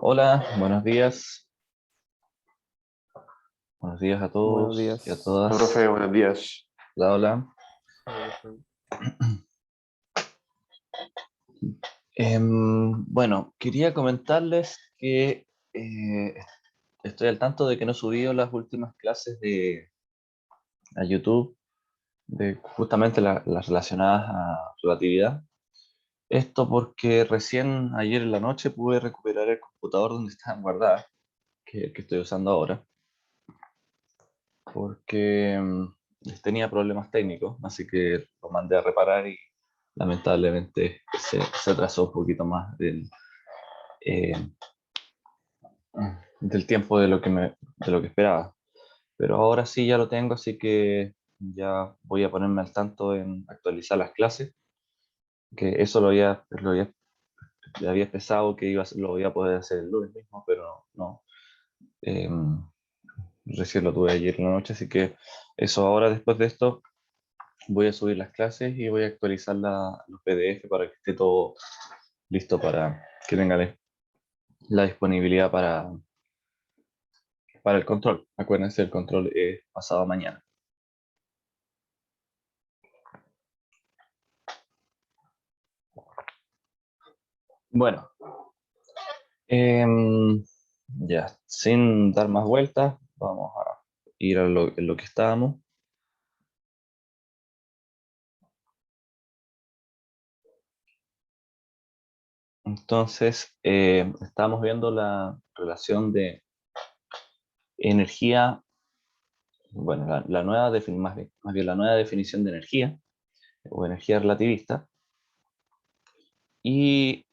Hola, buenos días. Buenos días a Buenos todos y a días. todas. Profe, buenos días. Hola, hola. Bueno, quería comentarles que estoy al tanto de que no he subido las últimas clases a YouTube, de justamente las relacionadas a relatividad. Esto porque recién ayer en la noche pude recuperar el computador donde estaban guardadas, que estoy usando ahora, porque tenía problemas técnicos, así que lo mandé a reparar y lamentablemente se atrasó un poquito más eh, del tiempo de lo que esperaba. Pero ahora sí ya lo tengo, así que ya voy a ponerme al tanto en actualizar las clases, que eso ya había pensado que lo voy a poder hacer el lunes mismo, pero no. Eh, Recién lo tuve ayer en la noche, así que eso ahora después de esto voy a subir las clases y voy a actualizar los PDF para que esté todo listo para que tenga la disponibilidad para el control. Acuérdense, el control es pasado mañana. Bueno, ya, sin dar más vueltas, vamos a ir en lo que estábamos. Entonces, estamos viendo la relación de energía, bueno, más bien la nueva definición de energía o energía relativista. Y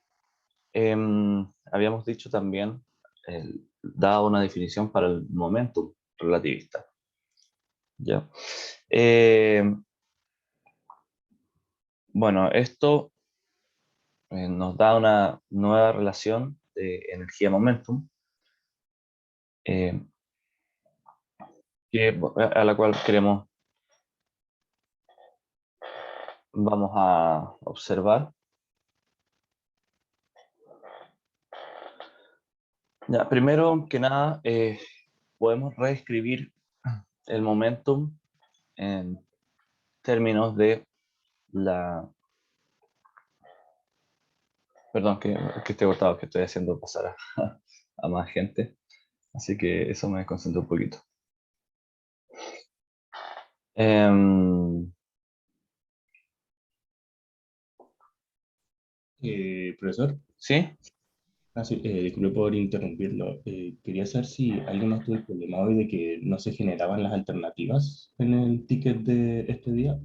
habíamos dicho también, dado una definición para el momentum relativista. ¿Ya? Bueno, esto nos da una nueva relación de energía-momentum, eh, a la cual vamos a observar. Ya, primero que nada, podemos reescribir el momentum en términos de la... Perdón, que esté cortado, que estoy haciendo pasar a más gente. Así que eso me concentró un poquito. Em, Profesor, ¿Sí? sí, disculpe por interrumpirlo. Quería saber si alguien más tuvo el problema hoy de que no se generaban las alternativas en el ticket de este día.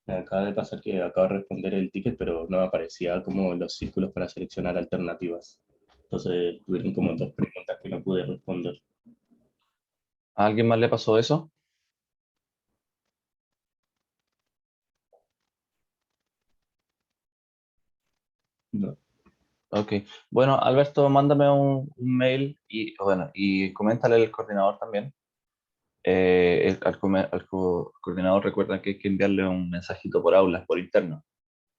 Me acaba de pasar que acabo de responder el ticket, pero no me aparecía como los círculos para seleccionar alternativas. Entonces tuvieron como dos preguntas que no pude responder. ¿A alguien más le pasó eso? No. Ok. Bueno, Alberto, mándame un mail y, bueno, y coméntale al coordinador también coordinador recuerda que hay que enviarle un mensajito por aulas, por interno,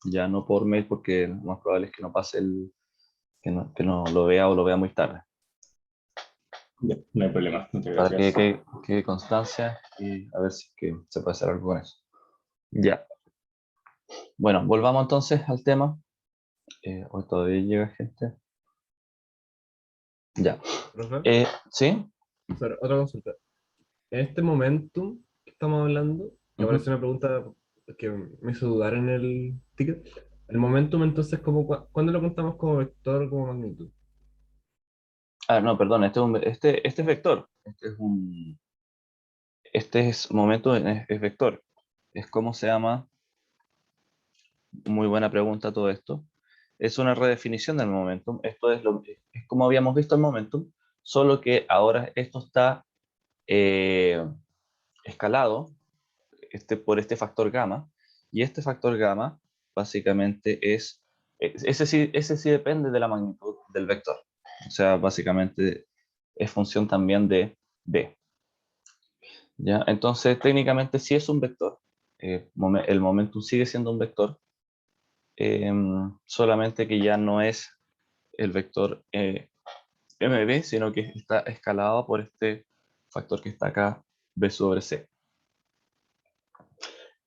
ya no por mail, porque lo más probable es que no pase que no lo vea o lo vea muy tarde. Ya, no hay problema, muchas Para que gracias. quede constancia y a ver si es que se puede hacer algo con eso. Ya. Bueno, volvamos entonces al tema. Hoy todavía llega gente. Ya. Profe, ¿Sí? otra consulta. En este momentum que estamos hablando, que Ujú. apareció una pregunta que me hizo dudar en el ticket. El momentum, entonces, ¿cuándo lo contamos como vector o como magnitud? Ah, no, perdón, este es vector. Este es momento, es vector. Es como se llama, muy buena pregunta todo esto. Es una redefinición del momentum. Esto es como habíamos visto el momentum, solo que ahora esto está eh, escalado por este factor gamma, y este factor gamma básicamente ese sí depende de la magnitud del vector. O sea, básicamente es función también de b. ¿Ya? Entonces, técnicamente sí es un vector. El momentum sigue siendo un vector, eh, solamente que ya no es el vector mb, sino que está escalado por este factor que está acá, b sobre c.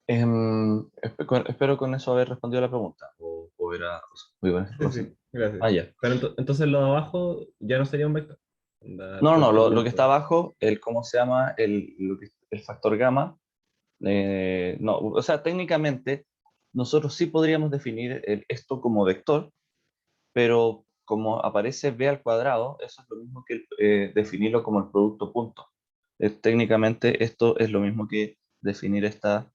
Espero con eso haber respondido la pregunta. O era muy buena Sí, información. sí, gracias. Ah, ya. Pero entonces lo de abajo ya no sería un vector. No, no, Cualquier lo que está punto. abajo, ¿cómo se llama? El factor gamma. No, o sea, técnicamente nosotros sí podríamos definir esto como vector, pero como aparece b al cuadrado, eso es lo mismo que definirlo como el producto punto. Técnicamente esto es lo mismo que definir esta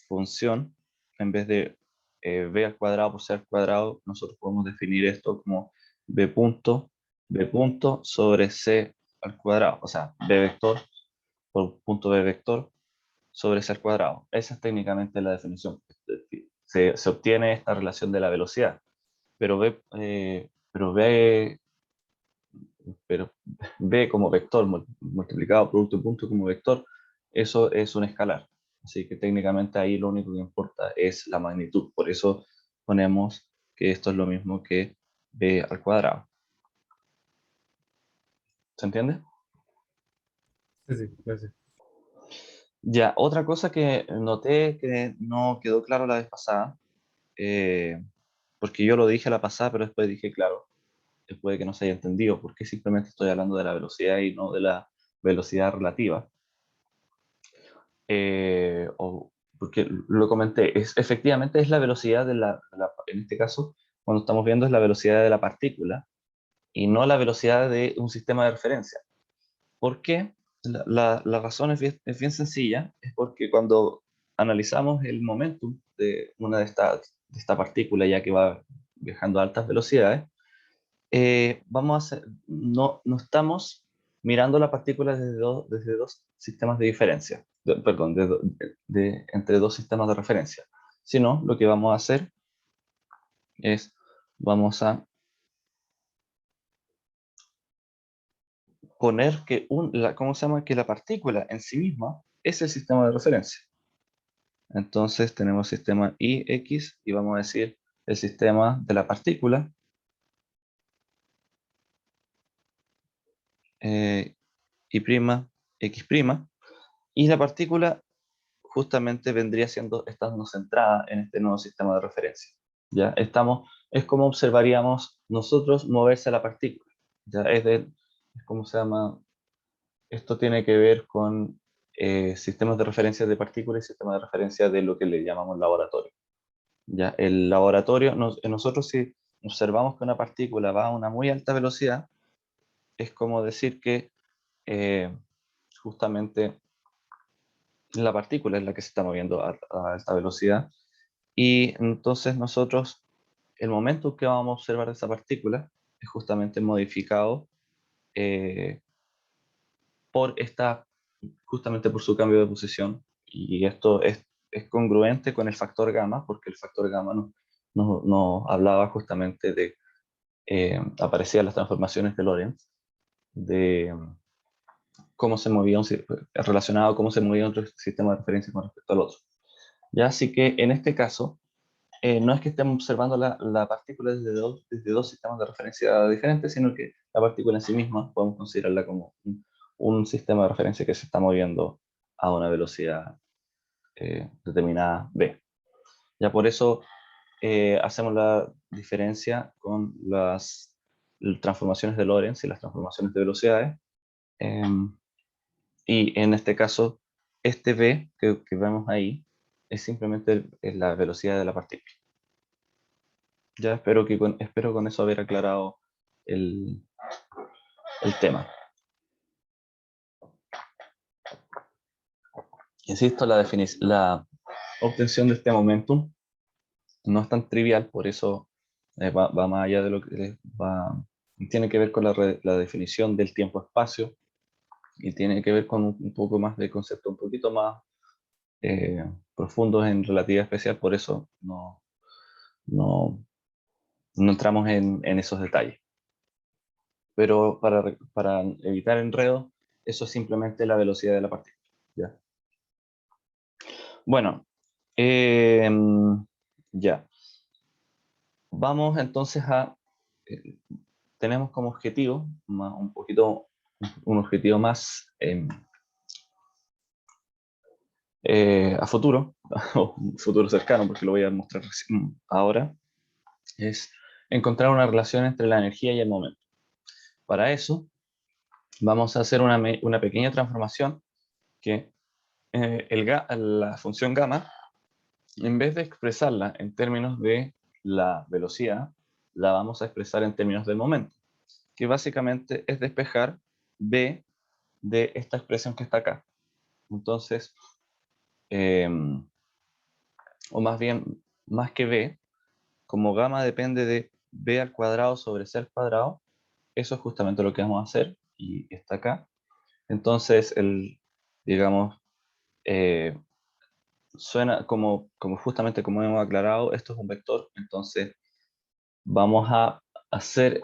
función. En vez de b al cuadrado por c al cuadrado, nosotros podemos definir esto como b punto sobre c al cuadrado, o sea, b vector por punto b vector sobre c al cuadrado. Esa es técnicamente la definición. Se obtiene esta relación de la velocidad, pero pero b como vector multiplicado producto punto como vector, eso es un escalar. Así que técnicamente ahí lo único que importa es la magnitud. Por eso ponemos que esto es lo mismo que b al cuadrado. ¿Se entiende? Sí, sí, gracias. Ya, otra cosa que noté que no quedó claro la vez pasada, eh, porque yo lo dije a la pasada, pero después dije, claro, puede que no se haya entendido, porque simplemente estoy hablando de la velocidad y no de la velocidad relativa. Porque lo comenté, efectivamente es la velocidad en este caso, cuando estamos viendo es la velocidad de la partícula y no la velocidad de un sistema de referencia. ¿Por qué? La razón es bien sencilla, es porque cuando analizamos el momentum de una de esta partícula, ya que va viajando a altas velocidades, no estamos mirando la partícula desde dos sistemas de diferencia, perdón, entre dos sistemas de referencia, sino lo que vamos a hacer es, vamos a poner que ¿cómo se llama? Que la partícula en sí misma es el sistema de referencia. Entonces tenemos sistema Ix y vamos a decir el sistema de la partícula, y prima, x prima, y la partícula justamente vendría estando centrada en este nuevo sistema de referencia. ¿Ya? Es como observaríamos nosotros moverse a la partícula. ¿Ya? Es como se llama, esto tiene que ver con sistemas de referencia de partículas y sistemas de referencia de lo que le llamamos laboratorio. ¿Ya? El laboratorio, nosotros si observamos que una partícula va a una muy alta velocidad, es como decir que justamente la partícula es la que se está moviendo a alta velocidad. Y entonces nosotros, el momento que vamos a observar de esa partícula es justamente modificado eh, por justamente por su cambio de posición. Y esto es congruente con el factor gamma, porque el factor gamma nos hablaba justamente aparecían las transformaciones de Lorentz, de cómo se movía relacionado a cómo se movía otro sistema de referencia con respecto al otro. ¿Ya? Así que en este caso, no es que estemos observando la partícula desde dos sistemas de referencia diferentes, sino que la partícula en sí misma podemos considerarla como un sistema de referencia que se está moviendo a una velocidad determinada v. Ya por eso hacemos la diferencia con las transformaciones de Lorentz y las transformaciones de velocidades. Y en este caso, este v que vemos ahí es simplemente la velocidad de la partícula. Ya espero con eso haber aclarado el tema. Insisto, la obtención de este momentum no es tan trivial, por eso va más allá de lo que tiene que ver con la definición del tiempo-espacio y tiene que ver con un poco más de conceptos un poquito más profundos en relatividad especial, por eso no entramos en esos detalles. Pero para evitar enredo, eso es simplemente la velocidad de la partícula. ¿Ya? Bueno, ya. Vamos entonces eh, tenemos como objetivo, un objetivo más a futuro, o futuro cercano, porque lo voy a mostrar ahora, es encontrar una relación entre la energía y el momento. Para eso, vamos a hacer una pequeña transformación que la función gamma, en vez de expresarla en términos de la velocidad, la vamos a expresar en términos del momento, que básicamente es despejar b de esta expresión que está acá. Entonces, o más bien, más que b, como gamma depende de b al cuadrado sobre c al cuadrado, eso es justamente lo que vamos a hacer, y está acá. Entonces, digamos, eh, suena justamente como hemos aclarado, esto es un vector, entonces vamos a hacer,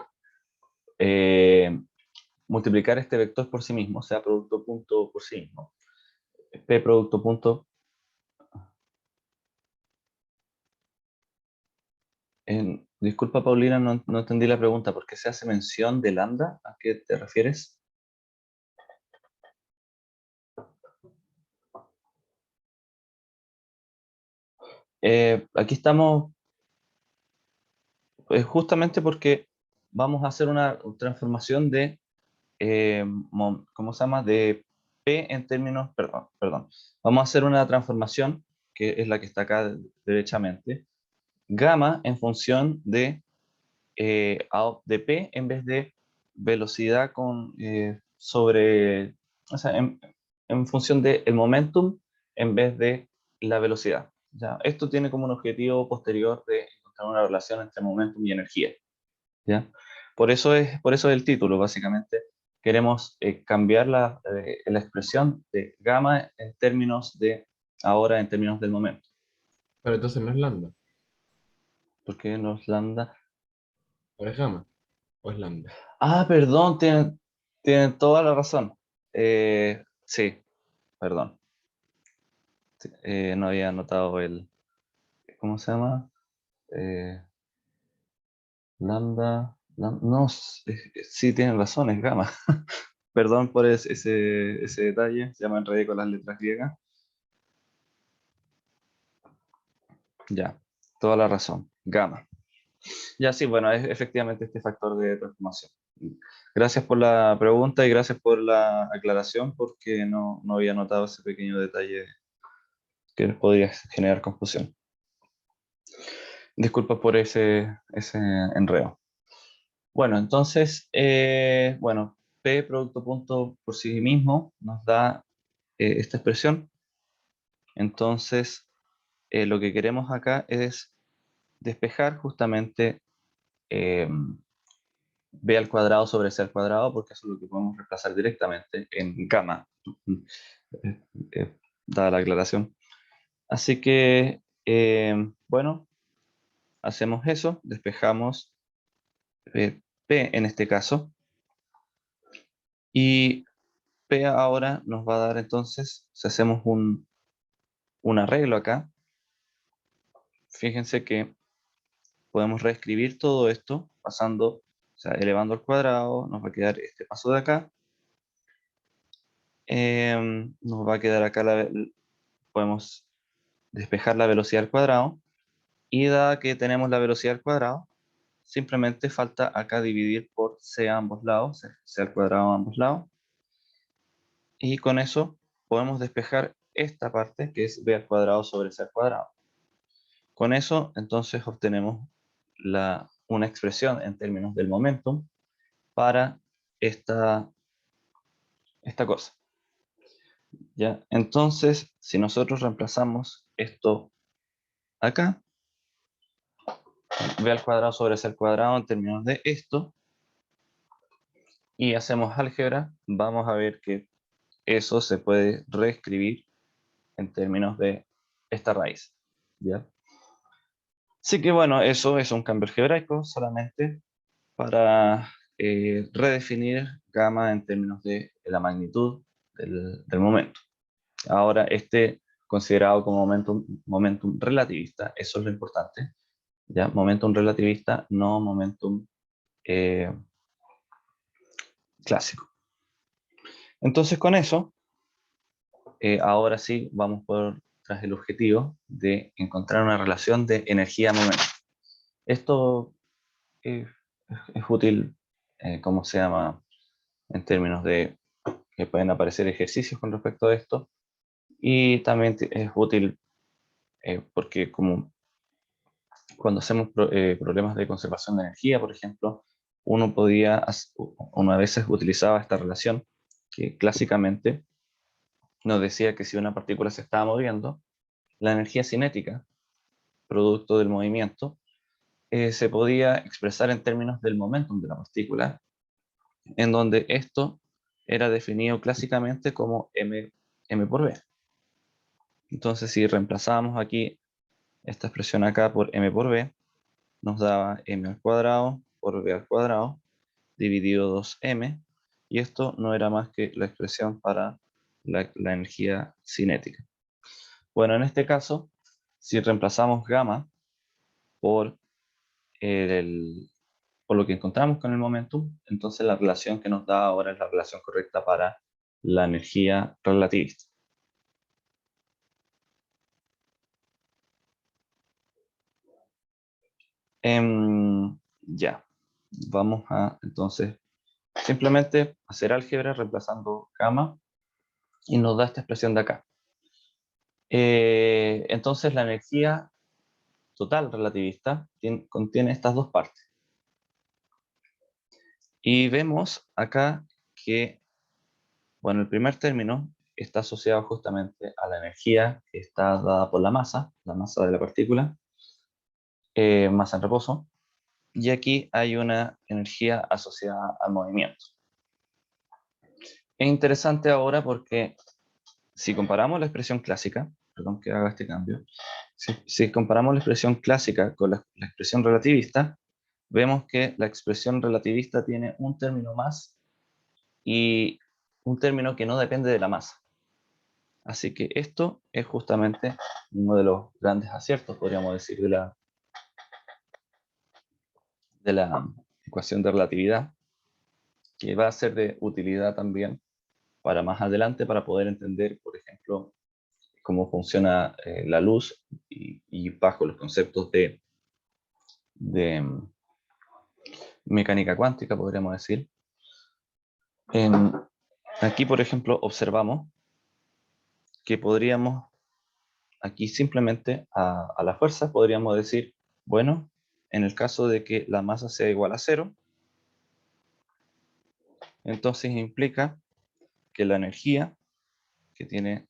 multiplicar este vector por sí mismo, o sea, producto punto por sí mismo. P producto punto. Disculpa, Paulina, no entendí la pregunta. ¿Por qué se hace mención de lambda? ¿A qué te refieres? Aquí estamos justamente porque vamos a hacer una transformación de, ¿cómo se llama? De P en términos, perdón. Vamos a hacer una transformación, que es la que está acá derechamente, gamma en función de P en vez de velocidad o sea, en función del momentum en vez de la velocidad. ¿Ya? Esto tiene como un objetivo posterior de encontrar una relación entre momentum y energía. ¿Ya? Por eso es el título, básicamente. Queremos cambiar la expresión de gamma en términos ahora en términos del momento. Pero entonces no es lambda, ¿Por qué nos lambda? o es gamma, o es lambda. Ah, perdón, tienen toda la razón. Sí, perdón. Sí, no había notado ¿cómo se llama? Eh, no, sí tienen razón, es gamma. Perdón por ese detalle, ya me enredé con las letras griegas. Ya, toda la razón, gamma. Ya sí, bueno, es efectivamente este factor de transformación. Gracias por la pregunta y gracias por la aclaración, porque no había notado ese pequeño detalle que les podría generar confusión. Disculpa por ese enredo. Bueno, entonces, bueno, P producto punto por sí mismo nos da esta expresión. Entonces, lo que queremos acá es despejar justamente eh, b al cuadrado sobre c al cuadrado, porque eso es lo que podemos reemplazar directamente en gamma, dada la aclaración. Así que, bueno, hacemos eso, despejamos P en este caso, y P ahora nos va a dar entonces, si hacemos un arreglo acá, fíjense que podemos reescribir todo esto pasando, o sea, elevando al cuadrado, nos va a quedar este paso de acá. Nos va a quedar acá, podemos despejar la velocidad al cuadrado. Y dada que tenemos la velocidad al cuadrado, simplemente falta acá dividir por c a ambos lados, c al cuadrado a ambos lados. Y con eso podemos despejar esta parte que es b al cuadrado sobre c al cuadrado. Con eso entonces obtenemos una expresión en términos del momentum para esta cosa. ¿Ya? Entonces, si nosotros reemplazamos esto acá, b al cuadrado sobre c al cuadrado en términos de esto, y hacemos álgebra, vamos a ver que eso se puede reescribir en términos de esta raíz. ¿Ya? Así que bueno, eso es un cambio algebraico solamente para redefinir gamma en términos de la magnitud del momento. Ahora, considerado como momentum relativista, eso es lo importante. ¿Ya? Momentum relativista, no momentum clásico. Entonces con eso, ahora sí vamos tras el objetivo de encontrar una relación de energía-momento. Esto es útil, ¿cómo se llama? En términos de que pueden aparecer ejercicios con respecto a esto. Y también es útil porque como cuando hacemos problemas de conservación de energía, por ejemplo, uno a veces utilizaba esta relación que clásicamente nos decía que si una partícula se estaba moviendo, la energía cinética, producto del movimiento, se podía expresar en términos del momentum de la partícula, en donde esto era definido clásicamente como m por b. Entonces, si reemplazábamos aquí esta expresión acá por m por b, nos daba m al cuadrado por b al cuadrado dividido 2m, y esto no era más que la expresión para la energía cinética. Bueno, en este caso, si reemplazamos gamma por, por lo que encontramos con el momentum, entonces la relación que nos da ahora es la relación correcta para la energía relativista. Ya, vamos a entonces simplemente hacer álgebra reemplazando gamma y nos da esta expresión de acá. Entonces la energía total relativista contiene estas dos partes. Y vemos acá que, bueno, el primer término está asociado justamente a la energía que está dada por la masa de la partícula, masa en reposo, y aquí hay una energía asociada al movimiento. Es interesante ahora porque si comparamos la expresión clásica, perdón que haga este cambio, si comparamos la expresión clásica con la expresión relativista, vemos que la expresión relativista tiene un término más y un término que no depende de la masa. Así que esto es justamente uno de los grandes aciertos, podríamos decir, de la ecuación de relatividad, que va a ser de utilidad también para más adelante, para poder entender, por ejemplo, cómo funciona la luz y bajo los conceptos de mecánica cuántica, podríamos decir. Aquí, por ejemplo, observamos que podríamos, aquí simplemente a la fuerza, podríamos decir, bueno, en el caso de que la masa sea igual a 0, entonces implica que la energía que tiene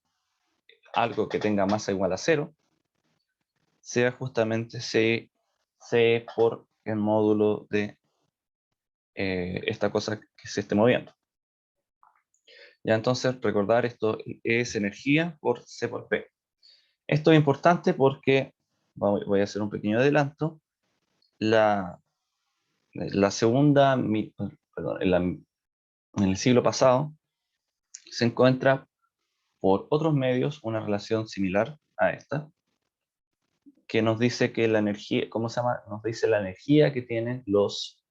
algo que tenga masa igual a 0 sea justamente C por el módulo de esta cosa que se esté moviendo. Ya, entonces recordar esto es energía por C por P. Esto es importante porque, voy a hacer un pequeño adelanto, la segunda, perdón, en el siglo pasado, se encuentra por otros medios una relación similar a esta, que nos dice que la energía, ¿cómo se llama? Nos dice la energía que tienen los,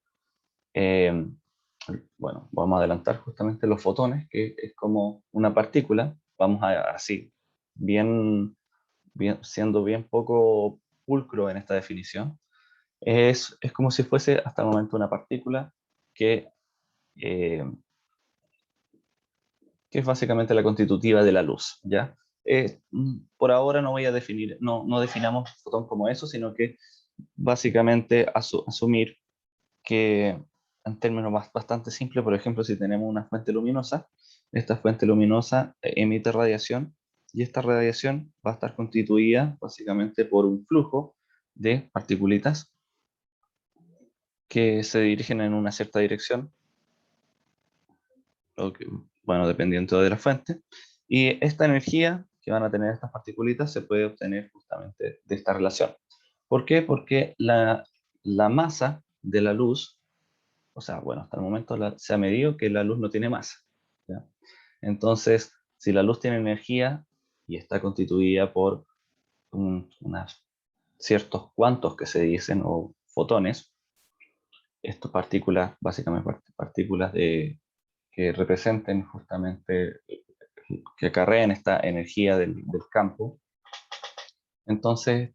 bueno, vamos a adelantar justamente los fotones, que es como una partícula, vamos a así, siendo bien poco pulcro en esta definición, es como si fuese hasta el momento una partícula que, eh, que es básicamente la constitutiva de la luz, ¿ya? Por ahora no voy a definir, no definamos fotón como eso, sino que básicamente asumir que en términos bastante simples, por ejemplo, si tenemos una fuente luminosa, esta fuente luminosa emite radiación y esta radiación va a estar constituida básicamente por un flujo de partículas que se dirigen en una cierta dirección, o que, bueno, dependiendo de la fuente, y esta energía que van a tener estas partículas se puede obtener justamente de esta relación. ¿Por qué? Porque la masa de la luz, o sea, bueno, hasta el momento se ha medido que la luz no tiene masa, ¿ya? Entonces, si la luz tiene energía y está constituida por unos ciertos cuantos que se dicen, o fotones, estas partículas, básicamente partículas que representen justamente, que acarreen esta energía del campo, entonces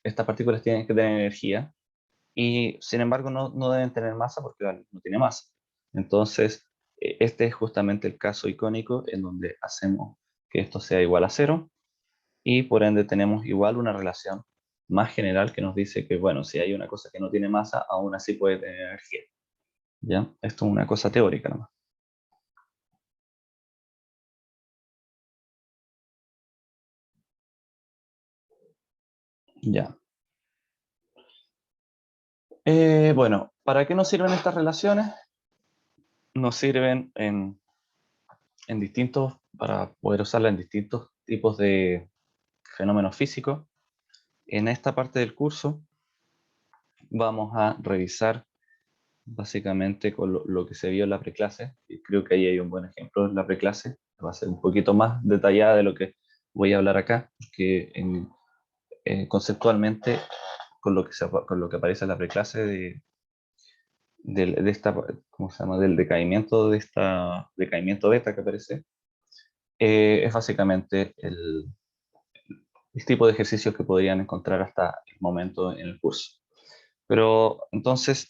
estas partículas tienen que tener energía y sin embargo no deben tener masa porque la luz no tiene masa. Entonces, este es justamente el caso icónico en donde hacemos que esto sea igual a cero y por ende tenemos igual una relación más general que nos dice que, bueno, si hay una cosa que no tiene masa, aún así puede tener energía. ¿Ya? Esto es una cosa teórica nomás. Ya. Bueno, ¿para qué nos sirven estas relaciones? Nos sirven en distintos, para poder usarlas en distintos tipos de fenómenos físicos. En esta parte del curso vamos a revisar básicamente con lo que se vio en la preclase, y creo que ahí hay un buen ejemplo en la preclase, va a ser un poquito más detallada de lo que voy a hablar acá, que conceptualmente con lo que aparece en la preclase de esta, ¿cómo se llama? Del decaimiento de esta decaimiento beta que aparece, es básicamente el tipo de ejercicios que podrían encontrar hasta el momento en el curso. Pero entonces,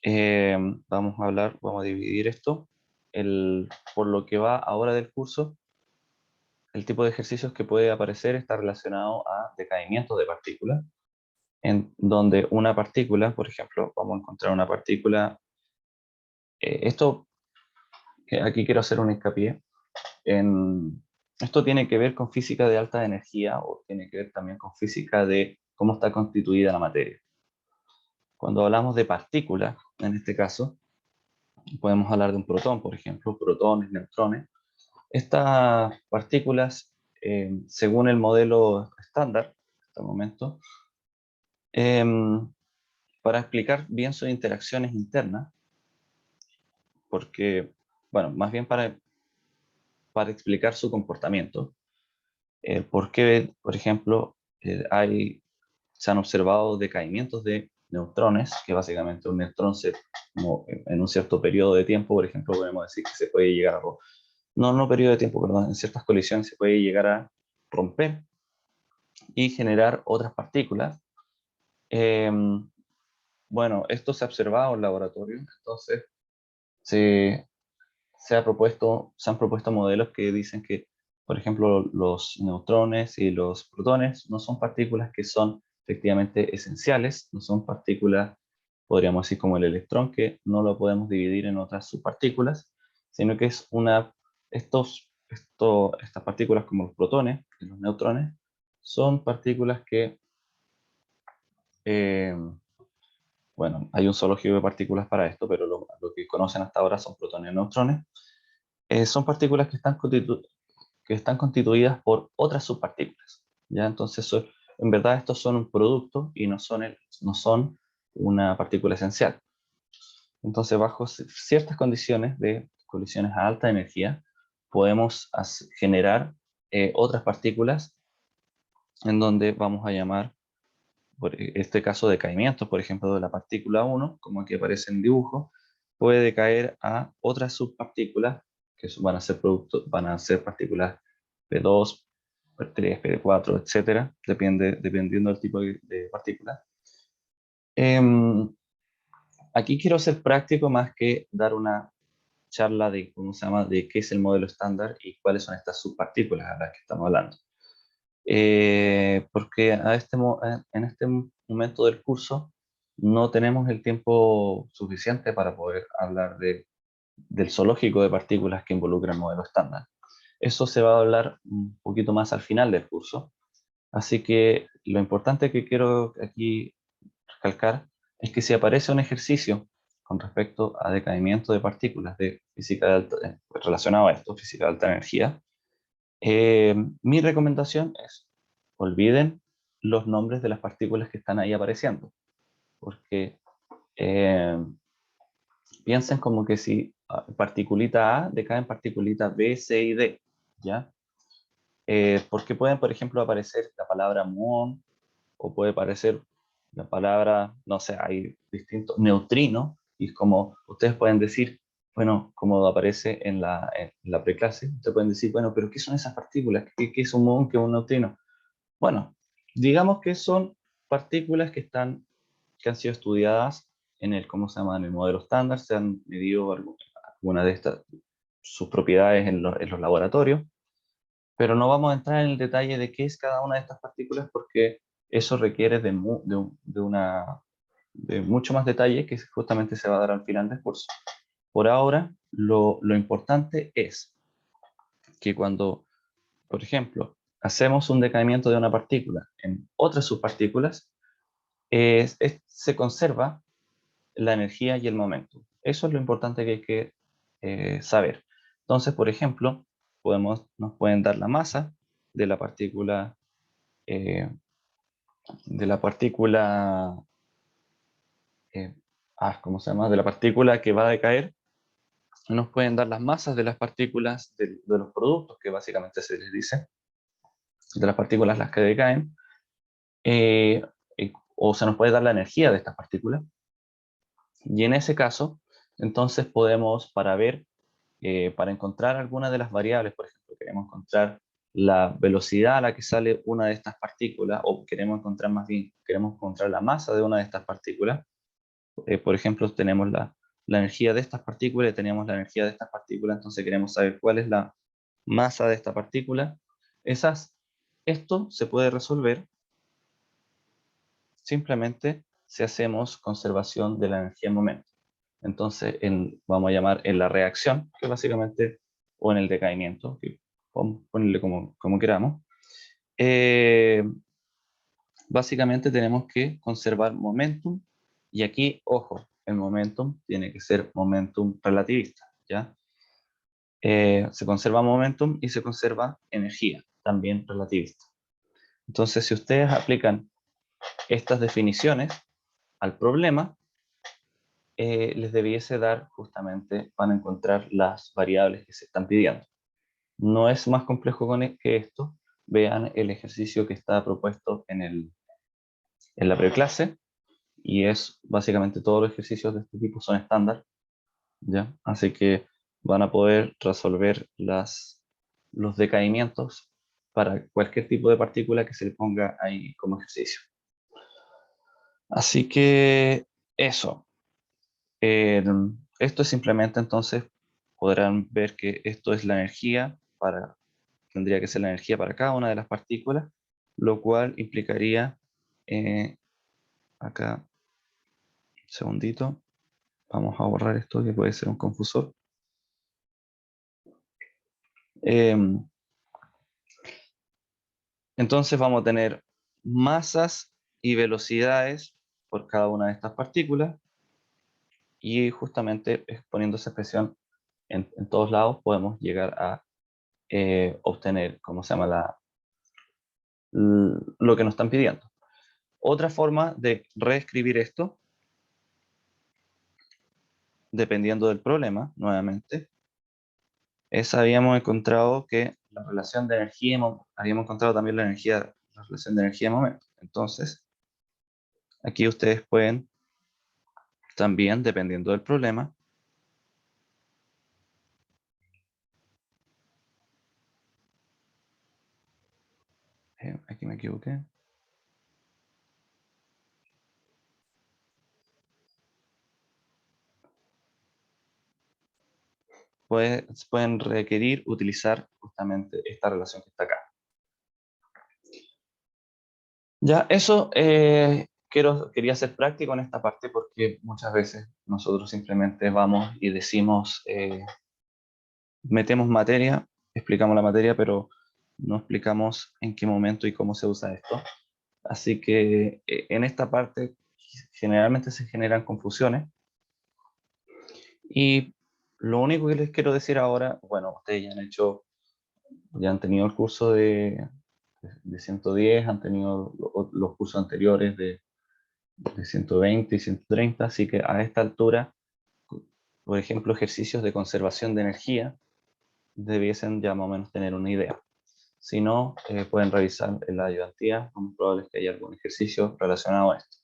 eh, vamos a dividir esto. Por lo que va ahora del curso, el tipo de ejercicios que puede aparecer está relacionado a decaimiento de partículas, en donde una partícula, por ejemplo, vamos a encontrar una partícula, esto, que aquí quiero hacer un hincapié, esto tiene que ver con física de alta energía, o tiene que ver también con física de cómo está constituida la materia. Cuando hablamos de partículas, en este caso, podemos hablar de un protón, por ejemplo, protones, neutrones. Estas partículas, según el modelo estándar, hasta el momento, para explicar bien sus interacciones internas, porque, bueno, más bien para explicar su comportamiento, por qué, por ejemplo, se han observado decaimientos de neutrones, que básicamente un neutrón como en un cierto periodo de tiempo, por ejemplo, podemos decir que se puede llegar a, no periodo de tiempo, perdón, en ciertas colisiones se puede llegar a romper y generar otras partículas. Eh, bueno, esto se ha observado en laboratorio, entonces se, se han propuesto modelos que dicen que, por ejemplo, los neutrones y los protones no son partículas que son efectivamente esenciales, no son partículas, podríamos decir, como el electrón, que no lo podemos dividir en otras subpartículas, sino que es estas partículas como los protones y los neutrones son partículas que, eh, bueno, hay un zoológico de partículas para esto, pero lo que conocen hasta ahora son protones y neutrones. Son partículas que están constituidas por otras subpartículas, ¿ya? Entonces, en verdad estos son un producto y no son una partícula esencial. Entonces, bajo ciertas condiciones de colisiones a alta energía, podemos generar otras partículas en donde vamos a llamar, por este caso, decaimientos, por ejemplo, de la partícula 1, como aquí aparece en el dibujo, puede decaer a otras subpartículas que van a ser van a ser partículas P2, P3, P4, etcétera, dependiendo del tipo de partícula. Aquí quiero ser práctico más que dar una charla de cómo se llama, de qué es el modelo estándar y cuáles son estas subpartículas a las que estamos hablando. Porque en este momento del curso no tenemos el tiempo suficiente para poder hablar del zoológico de partículas que involucra el modelo estándar. Eso se va a hablar un poquito más al final del curso. Así que lo importante que quiero aquí recalcar es que si aparece un ejercicio con respecto a decaimiento de partículas de física de relacionado a esto, física de alta energía, mi recomendación es olviden los nombres de las partículas que están ahí apareciendo, porque piensen como que si particulita A decae en particulita B, C y D, ¿ya? Porque pueden, por ejemplo, aparecer la palabra muón, o puede aparecer la palabra, no sé, hay distintos neutrinos, y es como ustedes pueden decir, bueno, como aparece en la preclase, ustedes pueden decir, bueno, pero ¿qué son esas partículas? ¿Qué es un muón, qué es un neutrino? Bueno, digamos que son partículas que han sido estudiadas en el, ¿cómo se llama? En el modelo estándar, se han medido algunas de estas, sus propiedades en los laboratorios, pero no vamos a entrar en el detalle de qué es cada una de estas partículas porque eso requiere de mucho más detalle que justamente se va a dar al final del curso. Por ahora, lo importante es que cuando, por ejemplo, hacemos un decaimiento de una partícula en otras subpartículas, se conserva la energía y el momento. Eso es lo importante que hay que saber. Entonces, por ejemplo, nos pueden dar la masa de la partícula, eh, de la partícula, eh, ¿cómo se llama? De la partícula que va a decaer. Nos pueden dar las masas de las partículas de los productos, que básicamente se les dice, de las partículas las que decaen, eh, o se nos puede dar la energía de estas partículas. Y en ese caso, entonces podemos, para encontrar alguna de las variables, por ejemplo, queremos encontrar la velocidad a la que sale una de estas partículas, o queremos encontrar más bien, queremos encontrar la masa de una de estas partículas. Por ejemplo, tenemos la energía de estas partículas y tenemos la energía de estas partículas, entonces queremos saber cuál es la masa de esta partícula. Esto se puede resolver simplemente si hacemos conservación de la energía en momento. Entonces, vamos a llamar en la reacción, que básicamente, o en el decaimiento, que ponerle como queramos, básicamente tenemos que conservar momentum, y aquí, ojo, el momentum tiene que ser momentum relativista, ¿ya? Se conserva momentum y se conserva energía, también relativista. Entonces, si ustedes aplican estas definiciones al problema, les debiese dar justamente, van a encontrar las variables que se están pidiendo. No es más complejo que esto. Vean el ejercicio que está propuesto en la preclase, y es básicamente todos los ejercicios de este tipo son estándar, ¿ya? Así que van a poder resolver los decaimientos para cualquier tipo de partícula que se le ponga ahí como ejercicio. Así que eso. Esto es simplemente, entonces, podrán ver que esto es la energía tendría que ser la energía para cada una de las partículas, lo cual implicaría, acá, un segundito, vamos a borrar esto que puede ser un confusor. Entonces vamos a tener masas y velocidades por cada una de estas partículas, y justamente poniendo esa expresión en todos lados podemos llegar a obtener, ¿cómo se llama? Lo que nos están pidiendo. Otra forma de reescribir esto, dependiendo del problema, nuevamente, esa habíamos encontrado que la relación de energía, habíamos encontrado también la relación de energía y momento. Entonces, aquí ustedes pueden también, dependiendo del problema, aquí me equivoqué. Pueden requerir utilizar justamente esta relación que está acá. Ya, eso quería ser práctico en esta parte porque muchas veces nosotros simplemente vamos y decimos, metemos materia, explicamos la materia, pero no explicamos en qué momento y cómo se usa esto. Así que en esta parte generalmente se generan confusiones y lo único que les quiero decir ahora, bueno, ustedes ya han tenido el curso de 110, han tenido los cursos anteriores de 120 y 130, así que a esta altura, por ejemplo, ejercicios de conservación de energía debiesen ya más o menos tener una idea. Si no, pueden revisar en la ayudantía, lo más probable es que haya algún ejercicio relacionado a esto.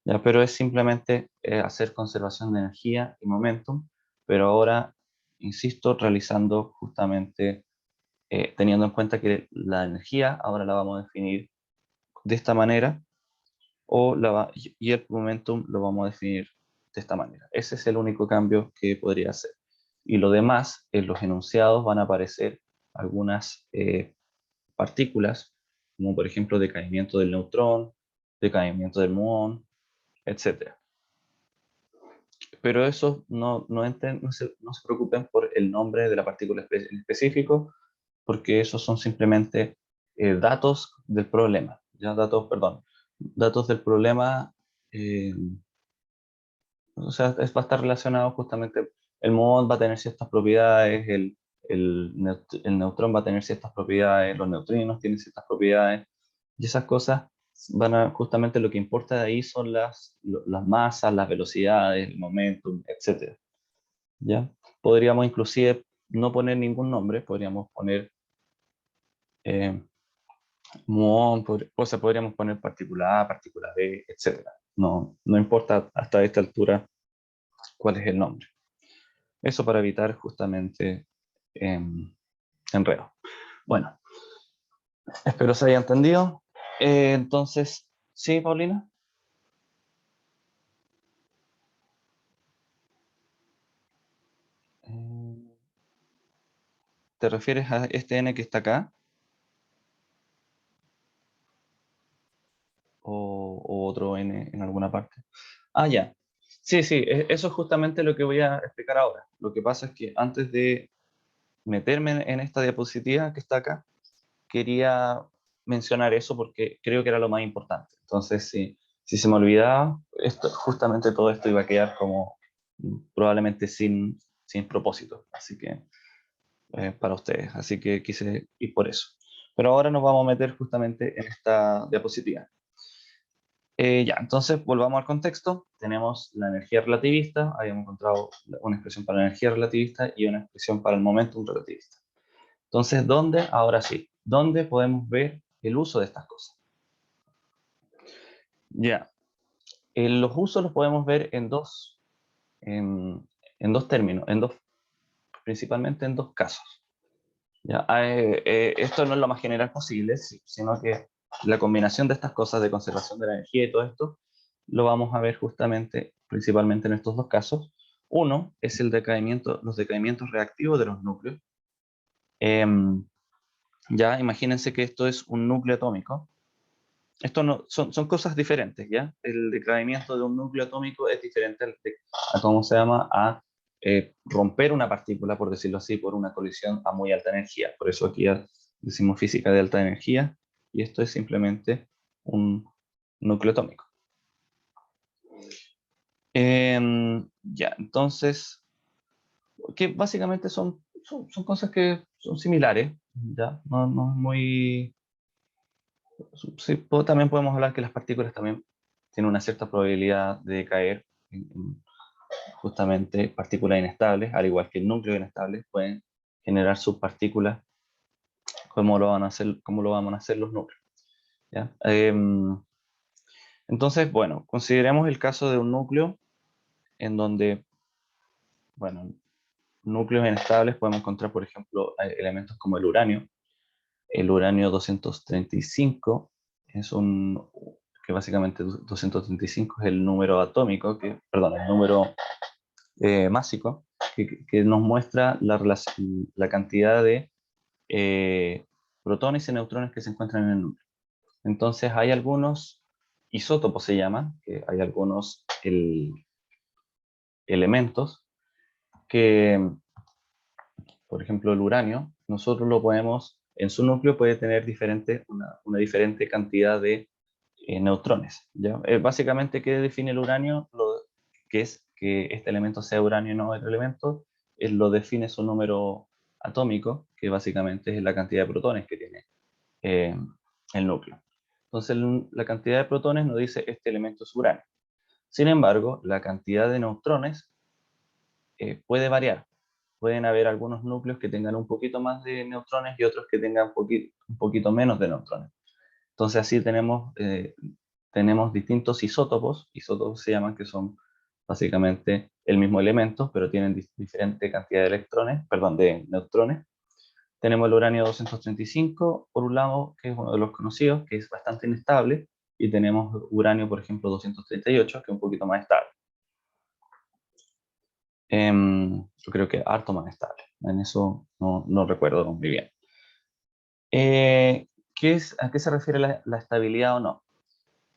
Ya, pero es simplemente hacer conservación de energía y momentum, pero ahora, insisto, realizando justamente, teniendo en cuenta que la energía ahora la vamos a definir de esta manera, y el momentum lo vamos a definir de esta manera. Ese es el único cambio que podría hacer. Y lo demás, en los enunciados van a aparecer algunas partículas, como por ejemplo decaimiento del neutrón, decaimiento del muón, etc. Pero eso no se preocupen por el nombre de la partícula en específico, porque esos son simplemente datos del problema. Ya datos del problema, eh, o sea, va a estar relacionado justamente, el muón va a tener ciertas propiedades, el neutrón va a tener ciertas propiedades, los neutrinos tienen ciertas propiedades, y esas cosas justamente lo que importa de ahí son las masas, las velocidades, el momentum, etc. ¿Ya? Podríamos inclusive no poner ningún nombre, podríamos poner eh, muón, o sea, podríamos poner partícula A, partícula B, etc. No importa hasta esta altura cuál es el nombre. Eso para evitar justamente enredo. Bueno, espero se haya entendido. Entonces, ¿sí, Paulina? Eh, ¿Te refieres a este n que está acá? ¿O otro n en alguna parte? Ah, ya. Sí, sí, eso es justamente lo que voy a explicar ahora. Lo que pasa es que antes de meterme en esta diapositiva que está acá, quería mencionar eso porque creo que era lo más importante. Entonces, si se me olvidaba, justamente todo esto iba a quedar como probablemente sin propósito. Así que, para ustedes. Así que quise ir por eso. Pero ahora nos vamos a meter justamente en esta diapositiva. Ya, entonces volvamos al contexto. Tenemos la energía relativista, habíamos encontrado una expresión para la energía relativista y una expresión para el momentum relativista. Entonces, ¿dónde? Ahora sí, ¿dónde podemos ver el uso de estas cosas? Ya, los usos los podemos ver en dos términos, principalmente en dos casos. Ya, esto no es lo más general posible, sino que la combinación de estas cosas de conservación de la energía y todo esto, lo vamos a ver justamente, principalmente en estos dos casos. Uno es los decaimientos reactivos de los núcleos. Em, ya, imagínense que esto es un núcleo atómico. Esto no, son cosas diferentes, ¿ya? El decaimiento de un núcleo atómico es diferente a ¿cómo se llama? A romper una partícula, por decirlo así, por una colisión a muy alta energía. Por eso aquí ya decimos física de alta energía, y esto es simplemente un núcleo atómico. Ya, entonces, que básicamente son cosas que son similares, ¿ya? No es muy... Sí, también podemos hablar que las partículas también tienen una cierta probabilidad de caer en justamente partículas inestables, al igual que el núcleo inestable, pueden generar subpartículas, cómo lo van a hacer los núcleos, ¿ya? Entonces, bueno, consideremos el caso de un núcleo en donde, bueno, núcleos inestables podemos encontrar, por ejemplo, elementos como el uranio. El uranio 235 es que básicamente 235 es el número atómico, perdón, el número másico, que nos muestra la cantidad de protones y neutrones que se encuentran en el núcleo. Entonces hay algunos isótopos, se llaman, que hay algunos elementos que, por ejemplo, el uranio, nosotros lo podemos, en su núcleo puede tener una diferente cantidad de neutrones, ¿ya? Básicamente, ¿qué define el uranio? Que es que este elemento sea uranio y no otro elemento, lo define su número atómico, que básicamente es la cantidad de protones que tiene eh, el núcleo. Entonces, la cantidad de protones nos dice este elemento es uranio. Sin embargo, la cantidad de neutrones puede variar. Pueden haber algunos núcleos que tengan un poquito más de neutrones y otros que tengan un poquito menos de neutrones. Entonces así tenemos distintos isótopos. Isótopos se llaman que son básicamente el mismo elemento, pero tienen diferente cantidad de electrones, perdón, de neutrones. Tenemos el uranio 235, por un lado, que es uno de los conocidos, que es bastante inestable, y tenemos uranio, por ejemplo, 238, que es un poquito más estable. Yo creo que harto más estable. En eso no recuerdo muy bien. ¿A qué se refiere la estabilidad o no?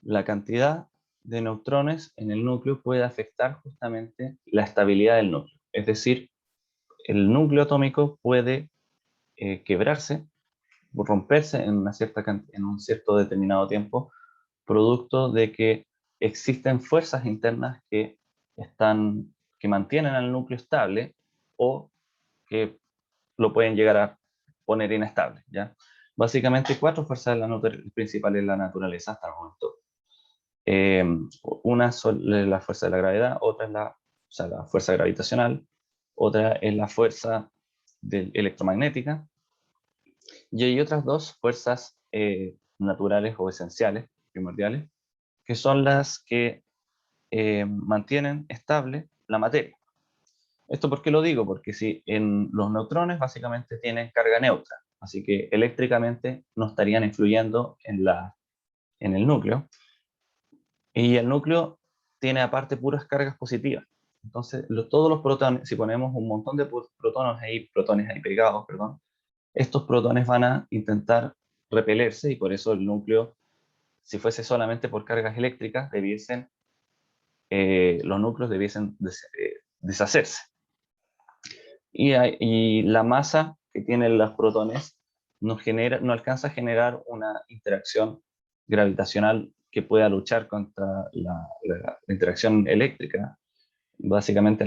La cantidad de neutrones en el núcleo puede afectar justamente la estabilidad del núcleo. Es decir, el núcleo atómico puede quebrarse, romperse en un cierto determinado tiempo, producto de que existen fuerzas internas que mantienen al núcleo estable o que lo pueden llegar a poner inestable, ¿ya? Básicamente, cuatro fuerzas principales de la naturaleza hasta el momento. Una es la fuerza de la gravedad, otra es la fuerza gravitacional, otra es la fuerza electromagnética, y hay otras dos fuerzas naturales o esenciales, primordiales, que son las que mantienen estable la materia. ¿Esto por qué lo digo? Porque si en los neutrones básicamente tienen carga neutra, así que eléctricamente no estarían influyendo en el núcleo, y el núcleo tiene aparte puras cargas positivas. Entonces, todos los protones, si ponemos un montón de protones ahí pegados, perdón, estos protones van a intentar repelerse y por eso el núcleo, si fuese solamente por cargas eléctricas, los núcleos debiesen deshacerse. Y la masa que tienen los protones no alcanza a generar una interacción gravitacional que pueda luchar contra la interacción eléctrica. Básicamente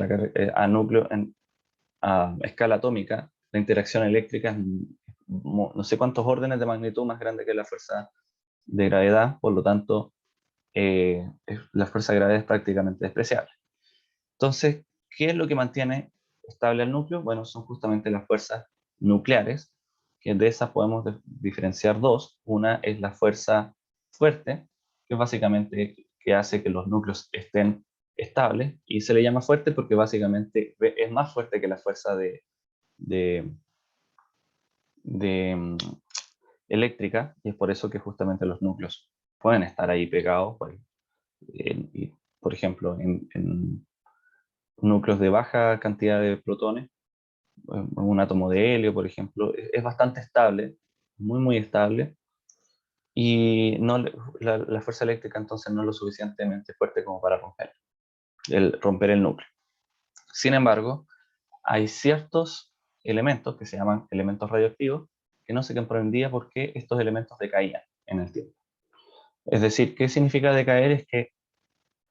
a escala atómica, la interacción eléctrica es no sé cuántos órdenes de magnitud más grande que la fuerza de gravedad, por lo tanto, la fuerza de gravedad es prácticamente despreciable. Entonces, ¿qué es lo que mantiene estable el núcleo? Bueno, son justamente las fuerzas nucleares, que de esas podemos diferenciar dos. Una es la fuerza fuerte, que es básicamente que hace que los núcleos estén estables, y se le llama fuerte porque básicamente es más fuerte que la fuerza de, de eléctrica, y es por eso que justamente los núcleos pueden estar ahí pegados, por ejemplo, en núcleos de baja cantidad de protones, un átomo de helio, por ejemplo, es bastante estable, muy estable, y la fuerza eléctrica entonces no es lo suficientemente fuerte como para romper el núcleo. Sin embargo, hay ciertos elementos que se llaman elementos radioactivos que no se comprendía por qué estos elementos decaían en el tiempo. Es decir, ¿qué significa decaer? Es que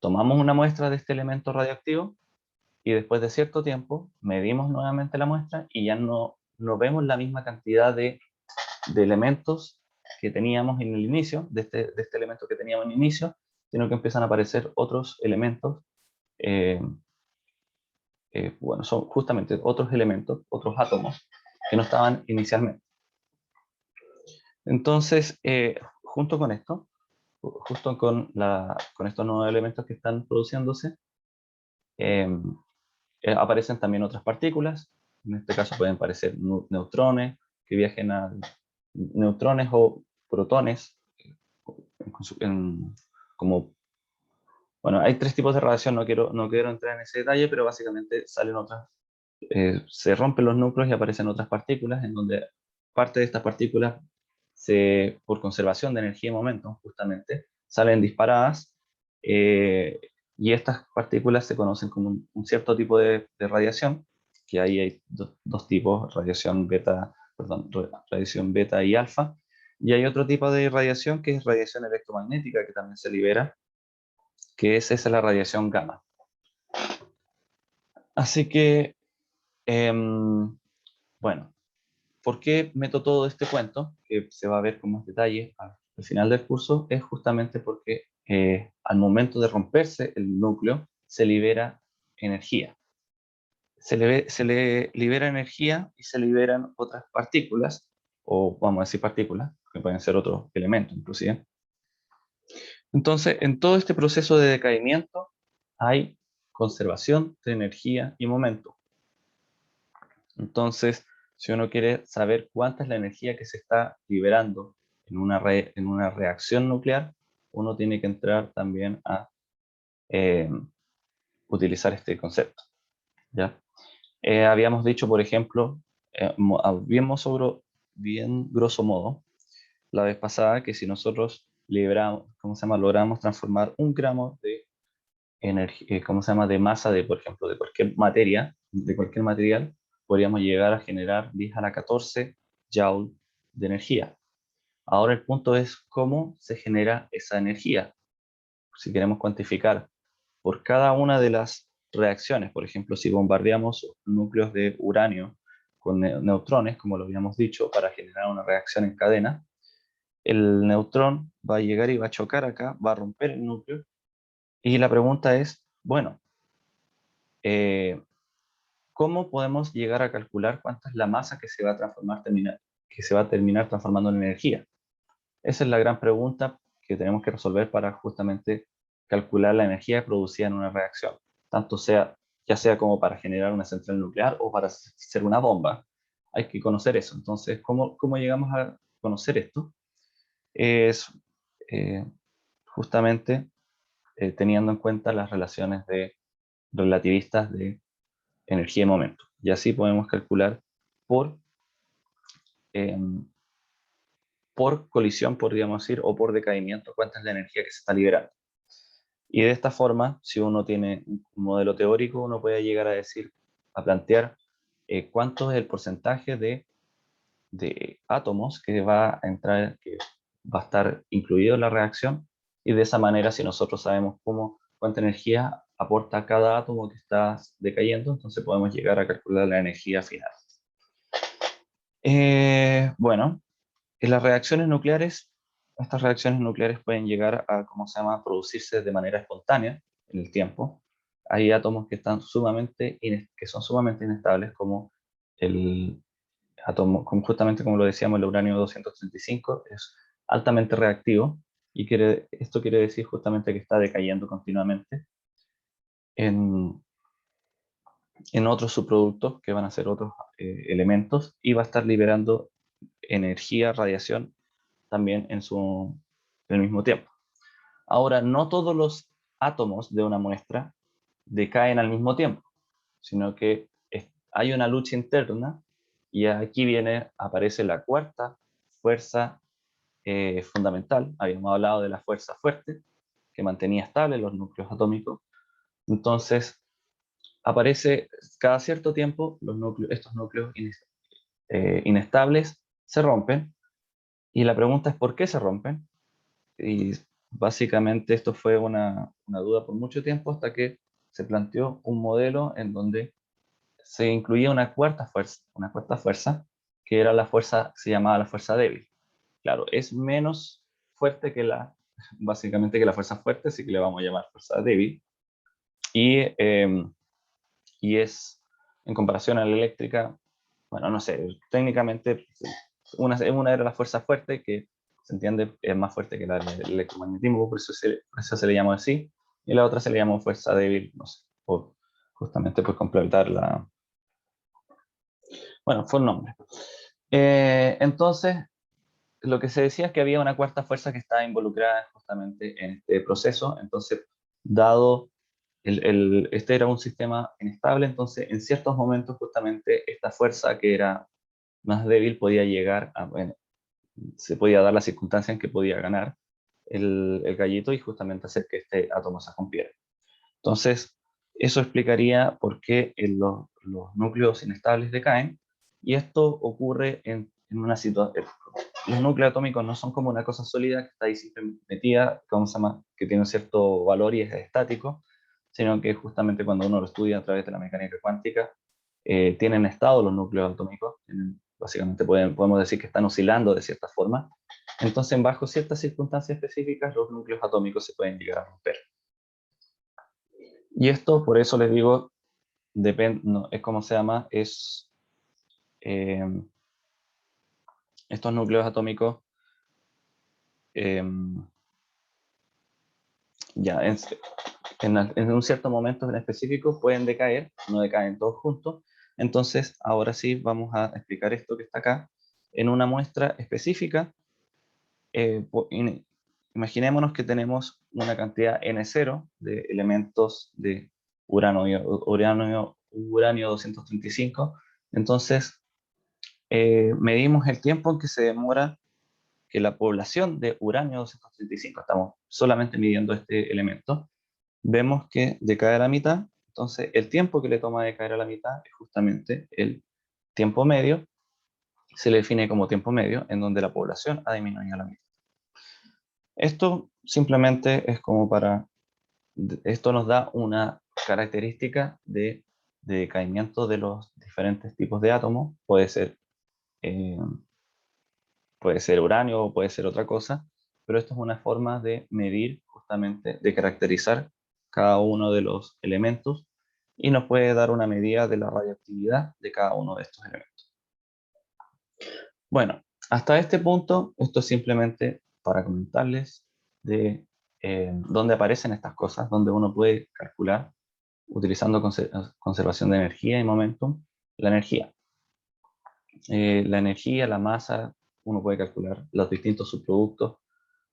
tomamos una muestra de este elemento radioactivo y después de cierto tiempo medimos nuevamente la muestra y ya no vemos la misma cantidad de elementos que teníamos en el inicio, de este elemento que teníamos en el inicio, sino que empiezan a aparecer otros elementos, bueno, son justamente otros elementos, otros átomos, que no estaban inicialmente. Entonces, junto con esto, justo con estos nuevos elementos que están produciéndose, aparecen también otras partículas. En este caso pueden aparecer neutrones que viajen a neutrones o protones, como, bueno, hay tres tipos de radiación, no quiero entrar en ese detalle, pero básicamente salen otras, se rompen los núcleos y aparecen otras partículas, en donde parte de estas partículas, por conservación de energía y momento, justamente, salen disparadas, y estas partículas se conocen como un cierto tipo de radiación, que ahí hay dos tipos, radiación beta y alfa, y hay otro tipo de radiación que es radiación electromagnética, que también se libera, que esa es la radiación gamma. Así que, bueno, ¿por qué meto todo este cuento? Que se va a ver con más detalle al final del curso, es justamente porque al momento de romperse el núcleo se libera energía. Se le libera energía y se liberan otras partículas, o vamos a decir partículas, que pueden ser otros elementos inclusive. Entonces, en todo este proceso de decaimiento hay conservación de energía y momento. Entonces, si uno quiere saber cuánta es la energía que se está liberando en una reacción nuclear, uno tiene que entrar también a utilizar este concepto, ¿ya? Habíamos dicho, por ejemplo, bien grosso modo, la vez pasada, que si nosotros logramos transformar 1 gramo de energía, de masa de, por ejemplo, de cualquier materia, de cualquier material, podríamos llegar a generar 10 a la 14 joule de energía. Ahora el punto es cómo se genera esa energía. Si queremos cuantificar por cada una de las reacciones, por ejemplo, si bombardeamos núcleos de uranio con neutrones, como lo habíamos dicho, para generar una reacción en cadena, el neutrón va a llegar y va a chocar acá, va a romper el núcleo, y la pregunta es, bueno, ¿cómo podemos llegar a calcular cuánta es la masa que se va a terminar transformando en energía? Esa es la gran pregunta que tenemos que resolver para justamente calcular la energía producida en una reacción, ya sea como para generar una central nuclear o para hacer una bomba. Hay que conocer eso. Entonces, ¿cómo llegamos a conocer esto? Es justamente teniendo en cuenta las relaciones relativistas de energía y momento. Y así podemos calcular por, eh, por colisión, podríamos decir, o por decaimiento, cuánta es la energía que se está liberando. Y de esta forma, si uno tiene un modelo teórico, uno puede llegar a plantear cuánto es el porcentaje de átomos que va a estar incluido en la reacción, y de esa manera, si nosotros sabemos cuánta energía aporta cada átomo que está decayendo, entonces podemos llegar a calcular la energía final. Bueno, en las reacciones nucleares, estas reacciones nucleares pueden llegar a, producirse de manera espontánea en el tiempo. Hay átomos que son sumamente inestables, como el justamente como lo decíamos, el uranio 235 es altamente reactivo, y esto quiere decir justamente que está decayendo continuamente en, otros subproductos que van a ser otros elementos, y va a estar liberando energía, radiación también en el mismo tiempo. Ahora, no todos los átomos de una muestra decaen al mismo tiempo, sino que hay una lucha interna, y aquí aparece la cuarta fuerza fundamental. Habíamos hablado de la fuerza fuerte, que mantenía estables los núcleos atómicos. Entonces, aparece cada cierto tiempo estos núcleos inestables se rompen, y la pregunta es ¿por qué se rompen? Y básicamente esto fue una duda por mucho tiempo, hasta que se planteó un modelo en donde se incluía una cuarta fuerza, que era se llamaba la fuerza débil. Claro, es menos fuerte básicamente que la fuerza fuerte, así que le vamos a llamar fuerza débil, y es, en comparación a la eléctrica, bueno, no sé, técnicamente una era la fuerza fuerte, que se entiende es más fuerte que el electromagnetismo, por eso se le llama así, y la otra se le llama fuerza débil, no sé, justamente por completar bueno, fue un nombre. Entonces, lo que se decía es que había una cuarta fuerza que estaba involucrada justamente en este proceso. Entonces, dado este era un sistema inestable, entonces en ciertos momentos justamente esta fuerza que era más débil podía llegar a, bueno, se podía dar la circunstancia en que podía ganar el gallito y justamente hacer que este átomo se rompiera. Entonces, eso explicaría por qué los núcleos inestables decaen, y esto ocurre en una situación. Los núcleos atómicos no son como una cosa sólida que está ahí siempre metida, ¿cómo se llama? Que tiene un cierto valor y es estático, sino que justamente cuando uno lo estudia a través de la mecánica cuántica, tienen estado los núcleos atómicos, básicamente podemos decir que están oscilando de cierta forma. Entonces, bajo ciertas circunstancias específicas, los núcleos atómicos se pueden llegar a romper. Y esto, por eso les digo, depende, no, es como se llama, eh, estos núcleos atómicos, eh, ya en un cierto momento en específico pueden decaer, no decaen todos juntos. Entonces, ahora sí vamos a explicar esto que está acá en una muestra específica. Imaginémonos que tenemos una cantidad N0 de elementos de uranio 235. Entonces, medimos el tiempo en que se demora que la población de uranio 235, estamos solamente midiendo este elemento, vemos que decae a la mitad. Entonces, el tiempo que le toma de caer a la mitad es justamente el tiempo medio, se le define como tiempo medio, en donde la población ha disminuido a la mitad. Esto simplemente es como esto nos da una característica de decaimiento de los diferentes tipos de átomos. Eh, puede ser uranio o puede ser otra cosa, pero esto es una forma de medir justamente, de caracterizar cada uno de los elementos, y nos puede dar una medida de la radioactividad de cada uno de estos elementos. Bueno, hasta este punto, esto es simplemente para comentarles de dónde aparecen estas cosas, donde uno puede calcular, utilizando conservación de energía y momentum, la energía. La energía, la masa, uno puede calcular los distintos subproductos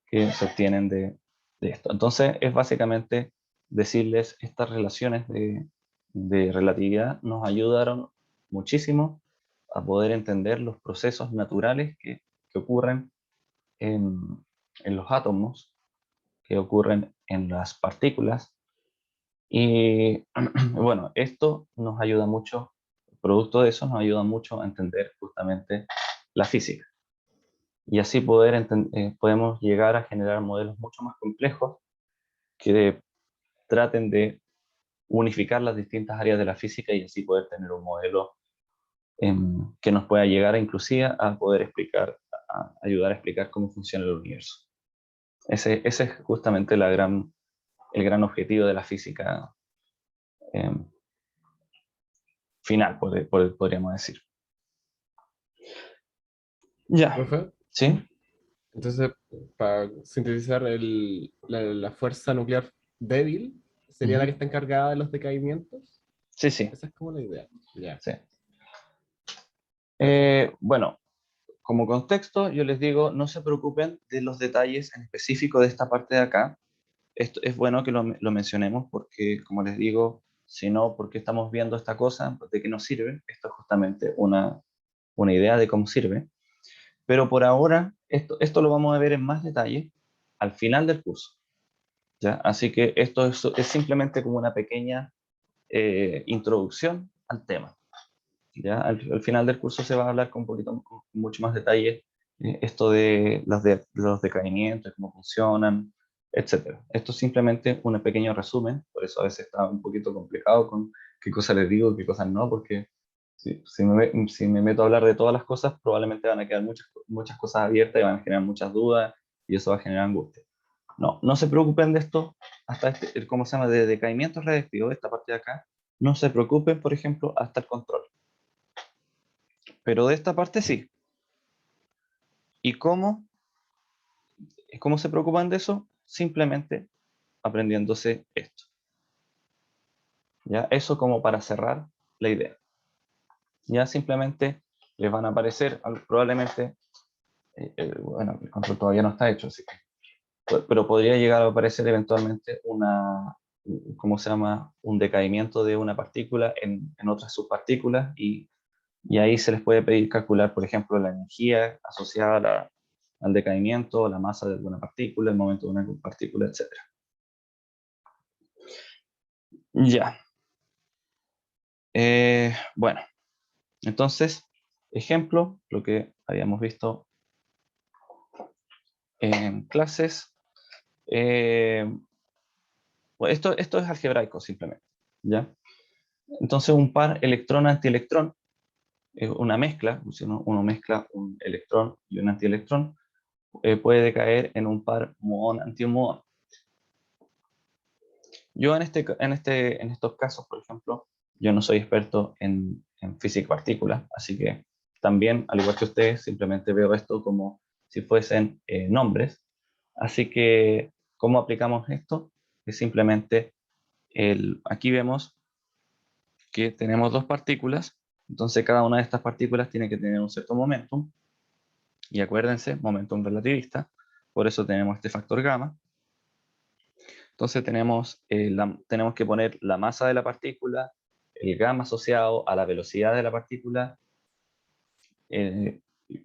que se obtienen de esto. Entonces, es básicamente decirles estas relaciones de relatividad nos ayudaron muchísimo a poder entender los procesos naturales que ocurren en, en los átomos, que ocurren en las partículas. Y bueno, esto nos ayuda mucho, producto de eso nos ayuda mucho a entender justamente la física. Y así podemos llegar a generar modelos mucho más complejos que traten de unificar las distintas áreas de la física, y así poder tener un modelo que nos pueda llegar inclusive a poder ayudar a explicar cómo funciona el universo. Ese es justamente el gran objetivo de la física eh, final, podríamos decir. Ya, Profe, ¿sí? entonces, para sintetizar, la fuerza nuclear débil sería la que Ujú. está encargada de los decaimientos. Sí, sí, Esa es como la idea. Ya, sí. perfecto. Bueno, como contexto, yo les digo, no se preocupen de los detalles en específico de esta parte de acá. Esto es bueno que lo mencionemos porque, como les digo, si no, ¿por qué estamos viendo esta cosa? ¿De qué nos sirve? Esto es justamente una idea de cómo sirve. Pero por ahora, esto lo vamos a ver en más detalle al final del curso, ¿ya? Así que esto es simplemente como una pequeña introducción al tema. ¿Ya? Al final del curso se va a hablar con mucho más detalle esto de los decaimientos, cómo funcionan, etcétera. Esto es simplemente un pequeño resumen, por eso a veces está un poquito complicado con qué cosas les digo, qué cosas no, porque si me meto a hablar de todas las cosas, probablemente van a quedar muchas cosas abiertas y van a generar muchas dudas, y eso va a generar angustia. No, no se preocupen de esto, hasta ¿cómo se llama? De decaimiento radiactivo, esta parte de acá. No se preocupen, por ejemplo, hasta el control. Pero de esta parte sí. ¿Y cómo se preocupan de eso? Simplemente aprendiéndose esto. ¿Ya? Eso como para cerrar la idea. Ya simplemente les van a aparecer, probablemente, bueno, el control todavía no está hecho, así que, pero podría llegar a aparecer eventualmente ¿cómo se llama? Un decaimiento de una partícula en otras subpartículas y ahí se les puede pedir calcular, por ejemplo, la energía asociada al decaimiento, la masa de alguna partícula, el momento de una partícula, etc. Ya. Bueno, entonces, ejemplo, lo que habíamos visto en clases. Bueno, esto es algebraico simplemente, ¿ya? Entonces un par electrón-antielectrón es una mezcla, si uno mezcla un electrón y un antielectrón, puede decaer en un par muón-antimuón. Yo en estos casos, por ejemplo, yo no soy experto en física particular, así que también, al igual que ustedes, simplemente veo esto como si fuesen nombres. Así que, ¿cómo aplicamos esto? Es simplemente, aquí vemos que tenemos dos partículas, entonces cada una de estas partículas tiene que tener un cierto momentum, y acuérdense, momentum relativista, por eso tenemos este factor gamma. Entonces tenemos que poner la masa de la partícula, el gamma asociado a la velocidad de la partícula,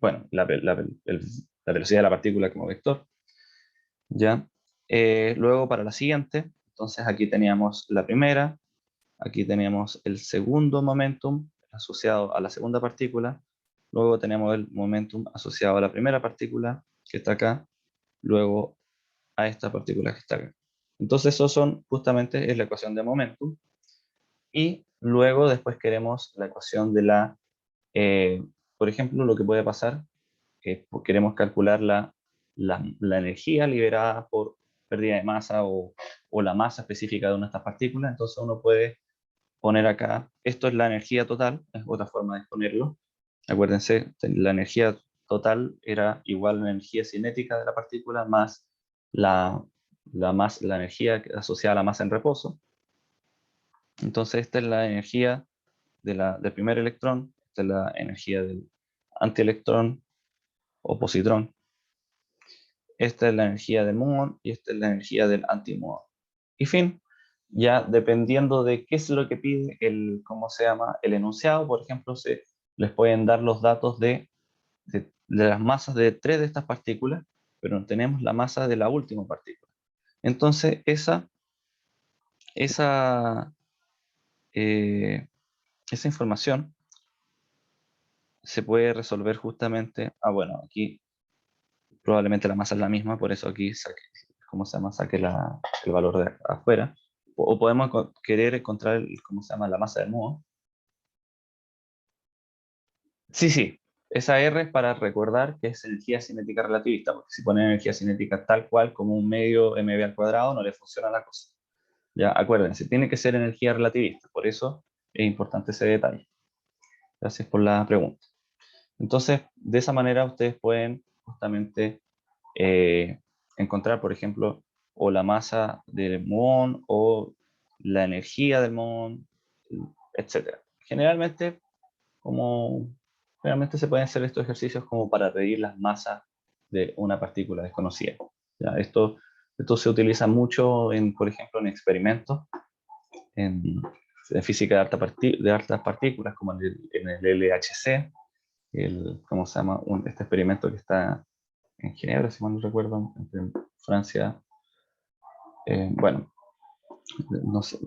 bueno, la velocidad de la partícula como vector, ¿ya? Luego para la siguiente, entonces aquí teníamos la primera, aquí tenemos el segundo momentum asociado a la segunda partícula, luego tenemos el momentum asociado a la primera partícula que está acá, luego a esta partícula que está acá. Entonces eso justamente es la ecuación de momentum. Y luego después queremos la ecuación de por ejemplo, lo que puede pasar es que queremos calcular la energía liberada por pérdida de masa o la masa específica de una de estas partículas. Entonces uno puede poner acá, esto es la energía total, es otra forma de exponerlo. Acuérdense, la energía total era igual a la energía cinética de la partícula más la, la energía asociada a la masa en reposo. Entonces esta es la energía del primer electrón, esta es la energía del antielectrón o positrón, esta es la energía del muón y esta es la energía del antimuón. Y fin, ya dependiendo de qué es lo que pide ¿cómo se llama? El enunciado, por ejemplo, se les pueden dar los datos de las masas de 3 de estas partículas, pero no tenemos la masa de la última partícula. Entonces, esa, esa información se puede resolver justamente, bueno, aquí probablemente la masa es la misma, por eso aquí ¿cómo se llama? Saque el valor de afuera. O podemos querer encontrar, ¿cómo se llama? La masa del muón. Sí, sí. Esa R es para recordar que es energía cinética relativista, porque si ponen energía cinética tal cual como un medio mv al cuadrado, no le funciona la cosa. Ya, acuérdense, tiene que ser energía relativista, por eso es importante ese detalle. Gracias por la pregunta. Entonces, de esa manera ustedes pueden justamente encontrar, por ejemplo, o la masa del muón o la energía del muón, etc. Generalmente, generalmente se pueden hacer estos ejercicios como para pedir las masas de una partícula desconocida. ¿Ya? Esto se utiliza mucho, por ejemplo, en experimentos, en, en física de altas partículas, como en el LHC, ¿cómo se llama? Este experimento que está en Ginebra, si mal no recuerdo, en Francia. Bueno, no sé.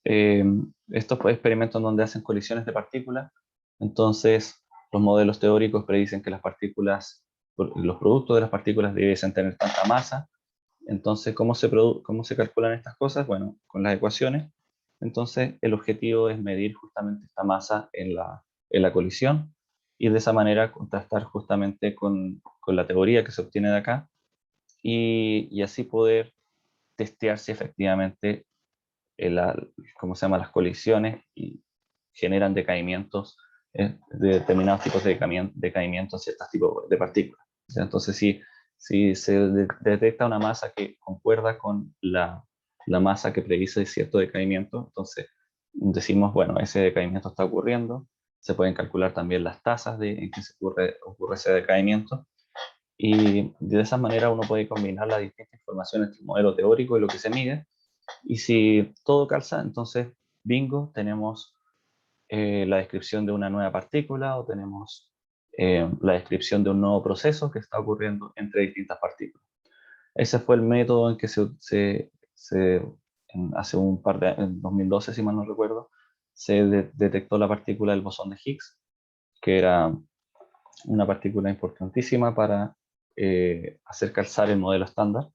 Estos experimentos donde hacen colisiones de partículas, entonces los modelos teóricos predicen que las partículas, los productos de las partículas debiesen tener tanta masa. Entonces, ¿cómo se calculan estas cosas? Bueno, con las ecuaciones. Entonces, el objetivo es medir justamente esta masa en la colisión y de esa manera contrastar justamente con la teoría que se obtiene de acá y así poder testear si efectivamente ¿cómo se llama? Las colisiones y generan decaimientos de determinados tipos de decaimiento en ciertos tipos de partículas. ¿Ya? Entonces, si se detecta una masa que concuerda con la masa que predice cierto decaimiento, entonces decimos, bueno, ese decaimiento está ocurriendo. Se pueden calcular también las tasas en que ocurre ese decaimiento. Y de esa manera uno puede combinar la distinta información entre el modelo teórico y lo que se mide. Y si todo calza, entonces, bingo, tenemos la descripción de una nueva partícula o tenemos la descripción de un nuevo proceso que está ocurriendo entre distintas partículas. Ese fue el método en que hace un par de años, en 2012, si mal no recuerdo, se detectó la partícula del bosón de Higgs, que era una partícula importantísima para hacer calzar el modelo estándar.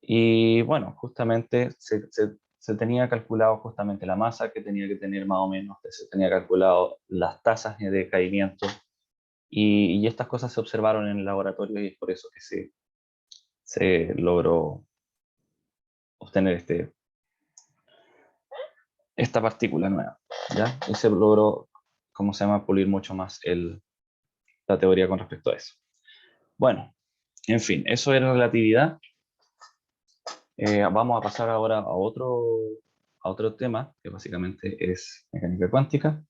Y bueno, justamente se tenía calculado justamente la masa que tenía que tener más o menos, se tenía calculado las tasas de decaimiento, y estas cosas se observaron en el laboratorio, y es por eso que se logró obtener esta partícula nueva, ¿ya? Y se logró, ¿cómo se llama?, pulir mucho más la teoría con respecto a eso. Bueno, en fin, eso era relatividad. Vamos a pasar ahora a otro tema, que básicamente es mecánica cuántica.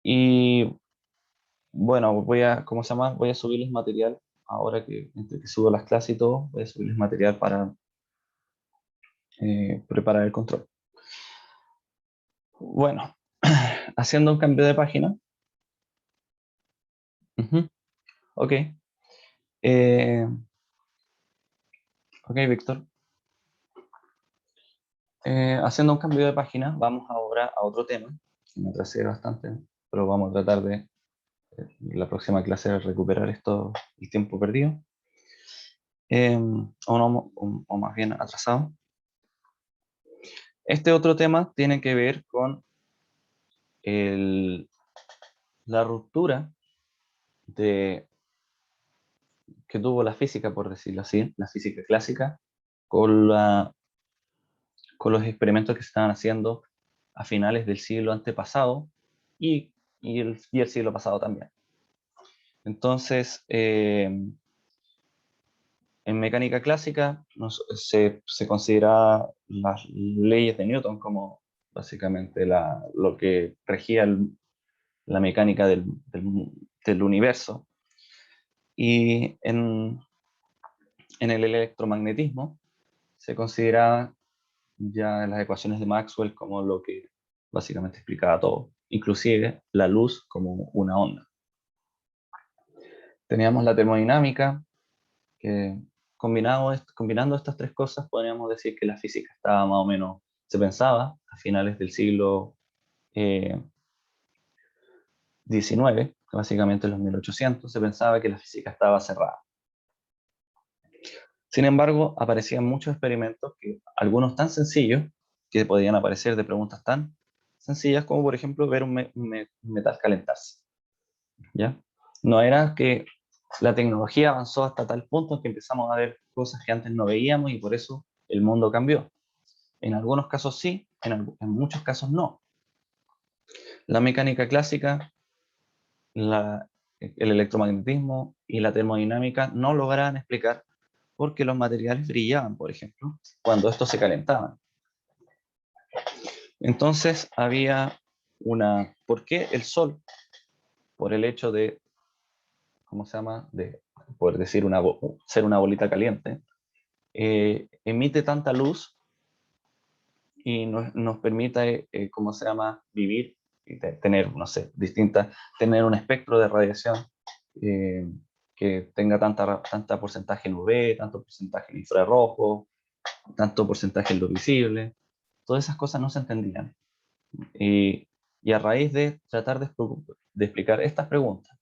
Y bueno, ¿cómo se llama? Voy a subirles material, ahora que, entre que subo las clases y todo, voy a subirles material para preparar el control. Bueno, haciendo un cambio de página. Ok. Ok, Víctor. Haciendo un cambio de página, vamos ahora a otro tema, que me atrasé bastante, pero vamos a tratar de, la próxima clase, recuperar el tiempo perdido, o más bien atrasado. Este otro tema tiene que ver con la ruptura que tuvo la física, por decirlo así, la física clásica, con los experimentos que se estaban haciendo a finales del siglo antepasado y el siglo pasado también. Entonces, en mecánica clásica se considera las leyes de Newton como básicamente lo que regía la mecánica del universo. Y en el electromagnetismo se considera ya las ecuaciones de Maxwell como lo que básicamente explicaba todo, inclusive la luz como una onda. Teníamos la termodinámica, que combinando estas tres cosas podríamos decir que la física estaba más o menos, se pensaba a finales del siglo XIX, básicamente en los 1800, se pensaba que la física estaba cerrada. Sin embargo, aparecían muchos experimentos, algunos tan sencillos, que podían aparecer de preguntas tan sencillas como, por ejemplo, ver un metal calentarse, ¿ya? No era que la tecnología avanzó hasta tal punto que empezamos a ver cosas que antes no veíamos y por eso el mundo cambió. En algunos casos sí, en muchos casos no. La mecánica clásica, el electromagnetismo y la termodinámica no lograban explicar por qué los materiales brillaban, por ejemplo, cuando estos se calentaban. Entonces había ¿por qué el Sol, por el hecho de, ¿cómo se llama?, de poder decir ser una bolita caliente, emite tanta luz y nos permite, ¿cómo se llama?, vivir y tener, no sé, tener un espectro de radiación eh, que tenga tanta porcentaje en UV, tanto porcentaje en infrarrojo, tanto porcentaje en luz visible? Todas esas cosas no se entendían. Y a raíz de tratar de explicar estas preguntas,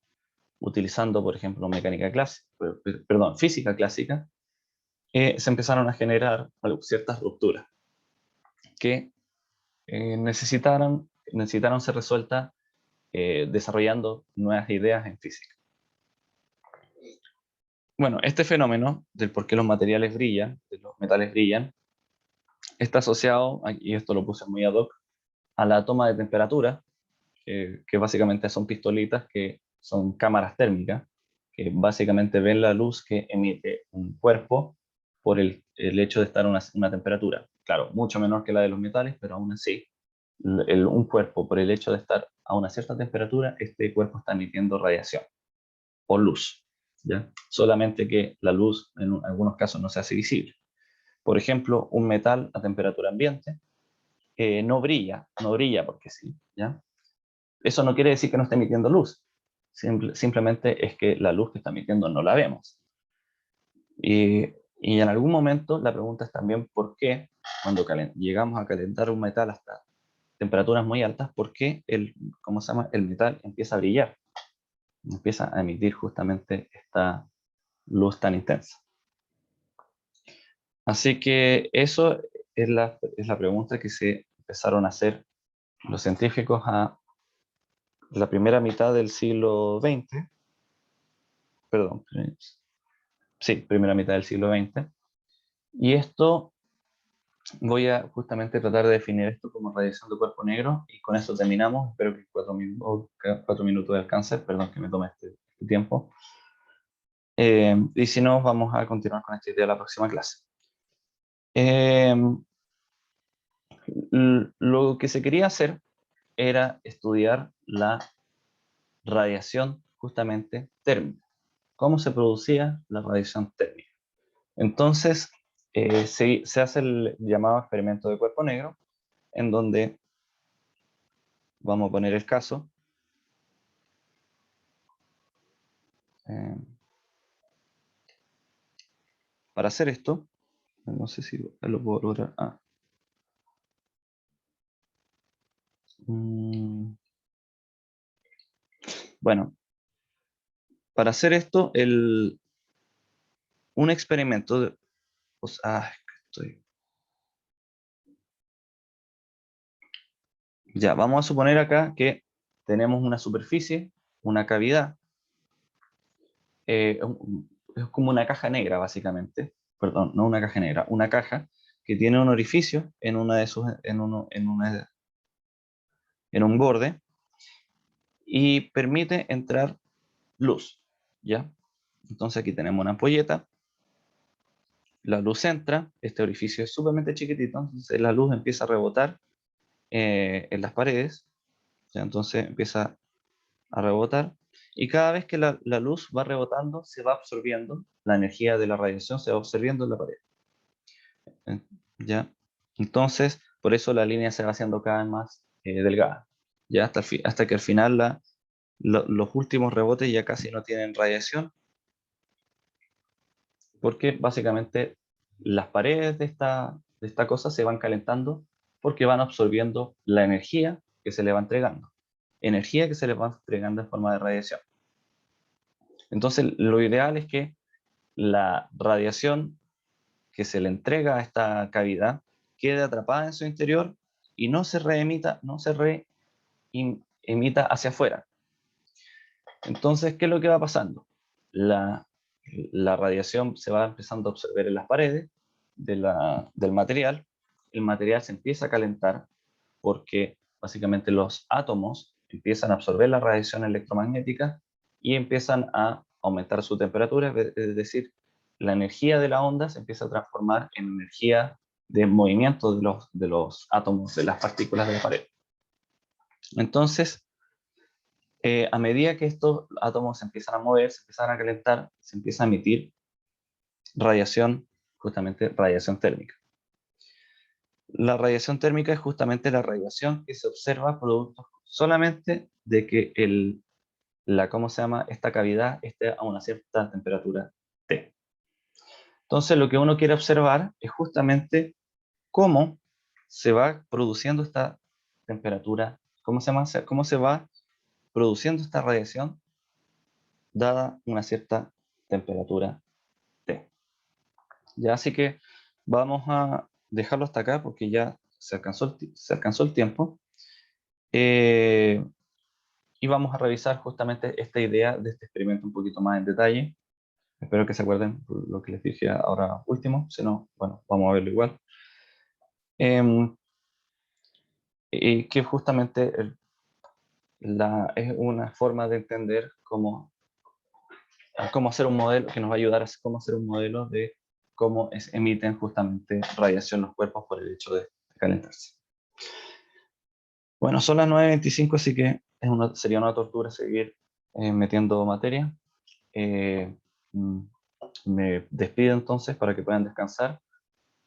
utilizando, por ejemplo, física clásica, se empezaron a generar ciertas rupturas que necesitaron ser resueltas desarrollando nuevas ideas en física. Bueno, este fenómeno del por qué los materiales brillan, de los metales brillan, está asociado, y esto lo puse muy ad hoc, a la toma de temperatura, que básicamente son pistolitas que son cámaras térmicas, que básicamente ven la luz que emite un cuerpo por el hecho de estar a una temperatura. Claro, mucho menor que la de los metales, pero aún así, un cuerpo, por el hecho de estar a una cierta temperatura, este cuerpo está emitiendo radiación o luz, ¿ya? Solamente que la luz en algunos casos no se hace visible. Por ejemplo, un metal a temperatura ambiente no brilla, no brilla porque sí, ¿ya? Eso no quiere decir que no esté emitiendo luz, simplemente es que la luz que está emitiendo no la vemos. Y en algún momento la pregunta es también por qué cuando llegamos a calentar un metal hasta temperaturas muy altas, ¿por qué ¿cómo se llama? El metal empieza a brillar? Empieza a emitir justamente esta luz tan intensa. Así que eso es la pregunta que se empezaron a hacer los científicos a la primera mitad del siglo XX, perdón, sí, primera mitad del siglo XX. Y esto voy a justamente tratar de definir esto como radiación de cuerpo negro y con eso terminamos. Espero que 4 minutos de alcance, perdón que me tome este tiempo. Y si no, vamos a continuar con esta idea la próxima clase. Lo que se quería hacer era estudiar la radiación justamente térmica. ¿Cómo se producía la radiación térmica? Entonces, se hace el llamado experimento de cuerpo negro, en donde vamos a poner el caso. Para hacer esto, no sé si lo puedo lograr. Bueno, para hacer esto, un experimento de, ya, vamos a suponer acá que tenemos una superficie, una cavidad, es como una caja negra básicamente, perdón, no una caja negra, una caja que tiene un orificio en en un borde y permite entrar luz, ¿ya? Entonces aquí tenemos una ampolleta, la luz entra, este orificio es sumamente chiquitito, entonces la luz empieza a rebotar en las paredes, ¿ya? Entonces empieza a rebotar y cada vez que la luz va rebotando se va absorbiendo, la energía de la radiación se va absorbiendo en la pared, ¿ya? Entonces, por eso la línea se va haciendo cada vez más delgada, ¿ya? Hasta que al final los últimos rebotes ya casi no tienen radiación, porque básicamente las paredes de esta cosa se van calentando porque van absorbiendo la energía que se le va entregando. Energía que se le va entregando en forma de radiación. Entonces, lo ideal es que la radiación que se le entrega a esta cavidad quede atrapada en su interior y no se reemita, no se emita hacia afuera. Entonces, ¿qué es lo que va pasando? La radiación se va empezando a absorber en las paredes del material. El material se empieza a calentar porque básicamente los átomos empiezan a absorber la radiación electromagnética y empiezan a aumentar su temperatura, es decir, la energía de la onda se empieza a transformar en energía de movimiento de los átomos, de las partículas de la pared. Entonces, a medida que estos átomos se empiezan a mover, se empiezan a calentar, se empieza a emitir radiación, justamente radiación térmica. La radiación térmica es justamente la radiación que se observa producto solamente de que ¿cómo se llama? Esta cavidad esté a una cierta temperatura T. Entonces, lo que uno quiere observar es justamente cómo se va produciendo esta temperatura, ¿cómo se llama? Cómo se va produciendo esta radiación dada una cierta temperatura T. Ya, así que vamos a dejarlo hasta acá porque ya se alcanzó el tiempo. Y vamos a revisar justamente esta idea de este experimento un poquito más en detalle. Espero que se acuerden lo que les dije ahora último, si no, bueno, vamos a verlo igual. Y que justamente es una forma de entender cómo hacer un modelo, que nos va a ayudar a cómo hacer un modelo de cómo emiten justamente radiación los cuerpos por el hecho de calentarse. Bueno, son las 9:25, así que sería una tortura seguir metiendo materia. Mm, Me despido entonces para que puedan descansar.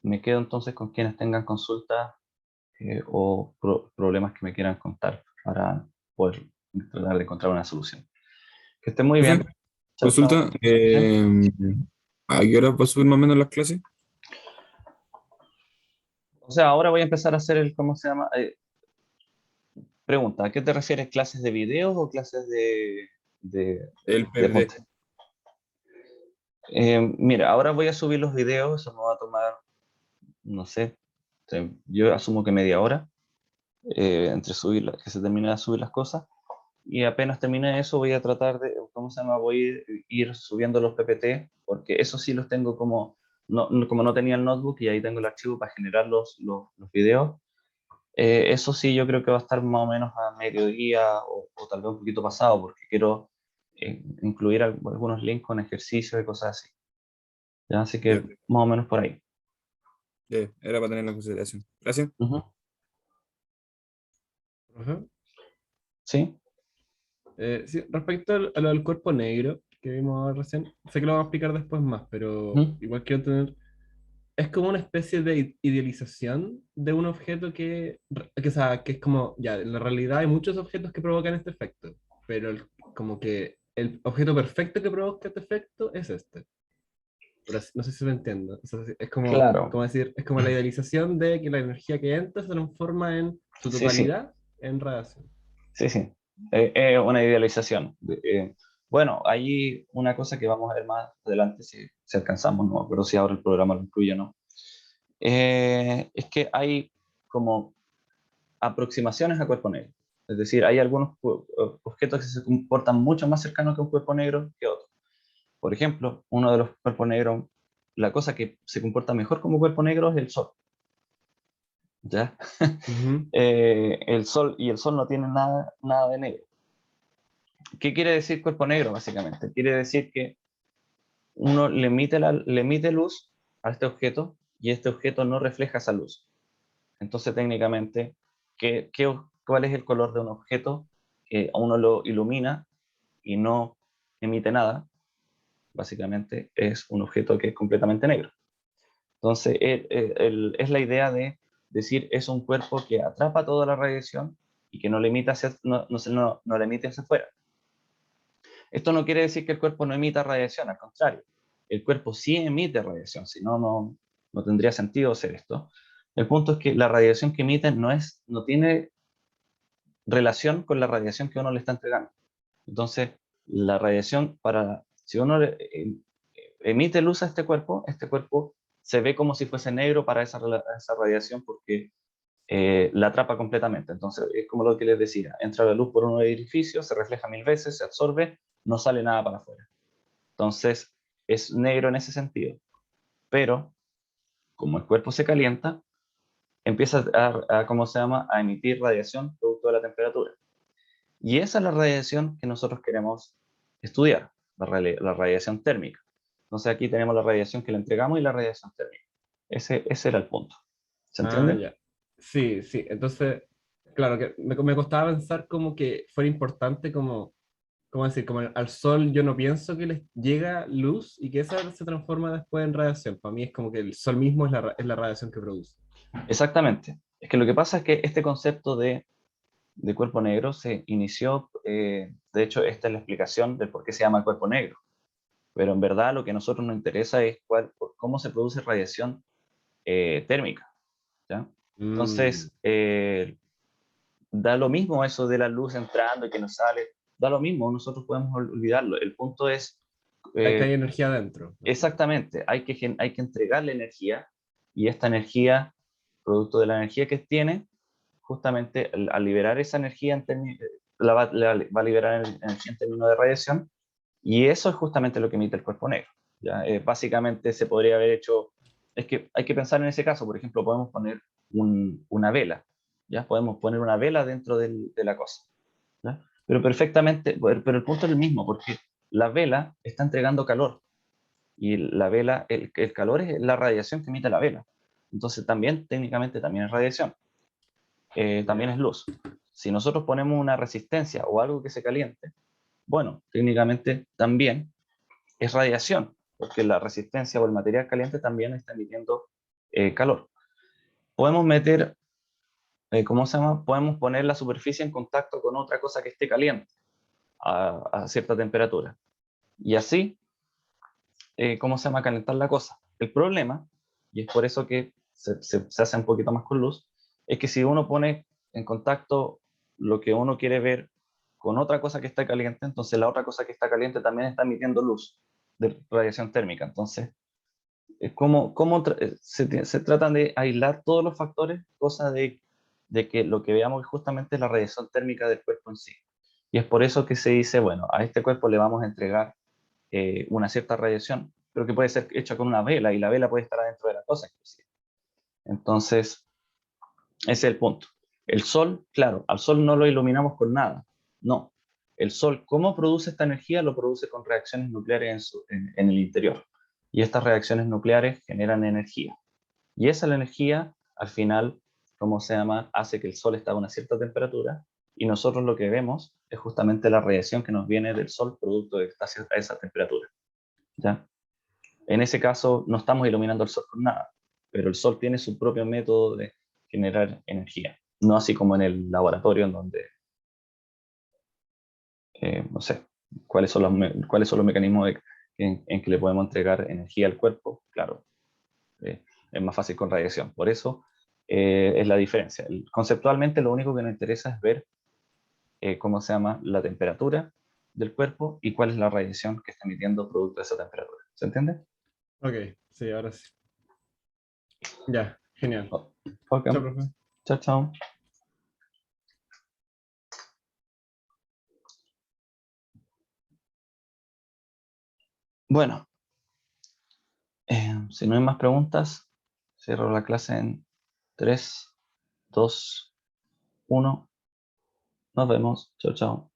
Me quedo entonces con quienes tengan consultas o problemas que me quieran contar para poder tratar de encontrar una solución. Que estén muy bien. Profe, Chao, consulta, chao. ¿Sí? ¿a qué hora va a subir más o menos las clases? O sea, ahora voy a empezar a hacer ¿cómo se llama? Pregunta, ¿a qué te refieres? ¿Clases de video o clases El de PPT. apunte? Mira, ahora voy a subir los videos, eso me va a tomar, no sé, yo asumo que media hora, entre que se termine de subir las cosas, y apenas termine eso voy a tratar de, ¿cómo se llama? Voy a ir subiendo los PPT, porque eso sí los tengo como no tenía el notebook y ahí tengo el archivo para generar los videos. Eso sí, yo creo que va a estar más o menos a mediodía o tal vez un poquito pasado, porque quiero incluir algunos links con ejercicios y cosas así. ¿Ya? Así que Ya, más o menos por ahí. ya, era para tenerlo en consideración. Gracias. Ujú. Ajá. ¿Sí? Sí, respecto a lo del cuerpo negro que vimos recién, sé que lo vamos a explicar después más, pero Ujú. igual quiero tener. Es como una especie de idealización de un objeto o sea, que es como, ya, en la realidad hay muchos objetos que provocan este efecto, pero como que el objeto perfecto que provoca este efecto es este. Pero no sé si lo entiendo. O sea, es Claro. como decir, es como la idealización de que la energía que entra se transforma en su Sí, sí, totalidad en radiación. sí, sí. Una idealización. Bueno, hay una cosa que vamos a ver más adelante si alcanzamos, no, pero si ahora el programa lo incluye o no. Es que hay como aproximaciones a cuerpo negro. Es decir, hay algunos objetos que se comportan mucho más cercanos que un cuerpo negro que otros. Por ejemplo, uno de los cuerpos negros, la cosa que se comporta mejor como cuerpo negro es el Sol. ¿Ya? Ujú. El Sol y el Sol no tienen nada de negro. ¿Qué quiere decir cuerpo negro, básicamente? Quiere decir que uno le emite luz a este objeto y este objeto no refleja esa luz. Entonces, técnicamente, ¿cuál es el color de un objeto que a uno lo ilumina y no emite nada? Básicamente es un objeto que es completamente negro. Entonces, es la idea de decir, es un cuerpo que atrapa toda la radiación y que no le emite no le emite hacia afuera. Esto no quiere decir que el cuerpo no emita radiación, al contrario, el cuerpo sí emite radiación, si no, no tendría sentido hacer esto. El punto es que la radiación que emite no tiene relación con la radiación que uno le está entregando. Entonces, la radiación, si uno emite luz a este cuerpo se ve como si fuese negro para esa radiación porque la atrapa completamente. Entonces, es como lo que les decía, entra la luz por un edificio, se refleja 1000 veces, se absorbe, no sale nada para afuera. Entonces, es negro en ese sentido. Pero, como el cuerpo se calienta, empieza ¿cómo se llama?, a emitir radiación producto de la temperatura. Y esa es la radiación que nosotros queremos estudiar, la radiación térmica. Entonces aquí tenemos la radiación que le entregamos y la radiación térmica. Ese era el punto. ¿Se Ah, entiende? ya. Sí, sí. Entonces, claro, que me costaba pensar como que fuera importante como, ¿cómo decir? Como al sol yo no pienso que les llega luz y que esa se transforma después en radiación. Para mí es como que el sol mismo es la radiación que produce. Exactamente. Es que lo que pasa es que este concepto de cuerpo negro se inició, de hecho, esta es la explicación del por qué se llama cuerpo negro. Pero en verdad lo que a nosotros nos interesa es cómo se produce radiación térmica. ¿Ya? Mm. Entonces, da lo mismo eso de la luz entrando y que nos sale, da lo mismo, nosotros podemos olvidarlo. El punto es, Que hay eh, energía dentro. exactamente, hay que entregarle energía y esta energía, producto de la energía que tiene, justamente al liberar esa energía, va a liberar energía en términos de radiación y eso es justamente lo que emite el cuerpo negro. ¿Ya? Básicamente se podría haber hecho, es que hay que pensar en ese caso, por ejemplo, podemos poner una vela, ¿ya? Podemos poner una vela dentro de la cosa, ¿ya? pero perfectamente, pero el punto es el mismo, porque la vela está entregando calor, y la vela, el calor es la radiación que emite la vela. Entonces también, técnicamente, también es radiación, también es luz. Si nosotros ponemos una resistencia o algo que se caliente, bueno, técnicamente también es radiación, porque la resistencia o el material caliente también está emitiendo calor. Podemos meter, ¿cómo se llama? Podemos poner la superficie en contacto con otra cosa que esté caliente a cierta temperatura. Y así, ¿cómo se llama? Calentar la cosa. El problema, y es por eso que se hace un poquito más con luz, es que si uno pone en contacto lo que uno quiere ver con otra cosa que está caliente, entonces la otra cosa que está caliente también está emitiendo luz de radiación térmica. Entonces, se tratan de aislar todos los factores, cosa de que lo que veamos es justamente la radiación térmica del cuerpo en sí. Y es por eso que se dice, bueno, a este cuerpo le vamos a entregar una cierta radiación, pero que puede ser hecha con una vela, y la vela puede estar adentro de la cosa inclusive. Entonces, ese es el punto. El sol, claro, al sol no lo iluminamos con nada, no. El sol, ¿cómo produce esta energía? Lo produce con reacciones nucleares en el interior. Y estas reacciones nucleares generan energía. Y esa la energía, al final, ¿cómo se llama? Hace que el sol esté a una cierta temperatura, y nosotros lo que vemos es justamente la radiación que nos viene del sol producto de estar a esa temperatura. ¿Ya? En ese caso, no estamos iluminando el sol con nada, pero el sol tiene su propio método de generar energía. No así como en el laboratorio, en donde, no sé, cuáles son los mecanismos en que le podemos entregar energía al cuerpo. Claro, es más fácil con radiación. Por eso es la diferencia. Conceptualmente, lo único que nos interesa es ver cómo se llama la temperatura del cuerpo y cuál es la radiación que está emitiendo producto de esa temperatura. ¿Se entiende? Ok, sí, ahora sí. Ya, genial. Ok, Chao, profe. chao, chao. Bueno, si no hay más preguntas, cierro la clase en 3, 2, 1. Nos vemos. Chao, chao.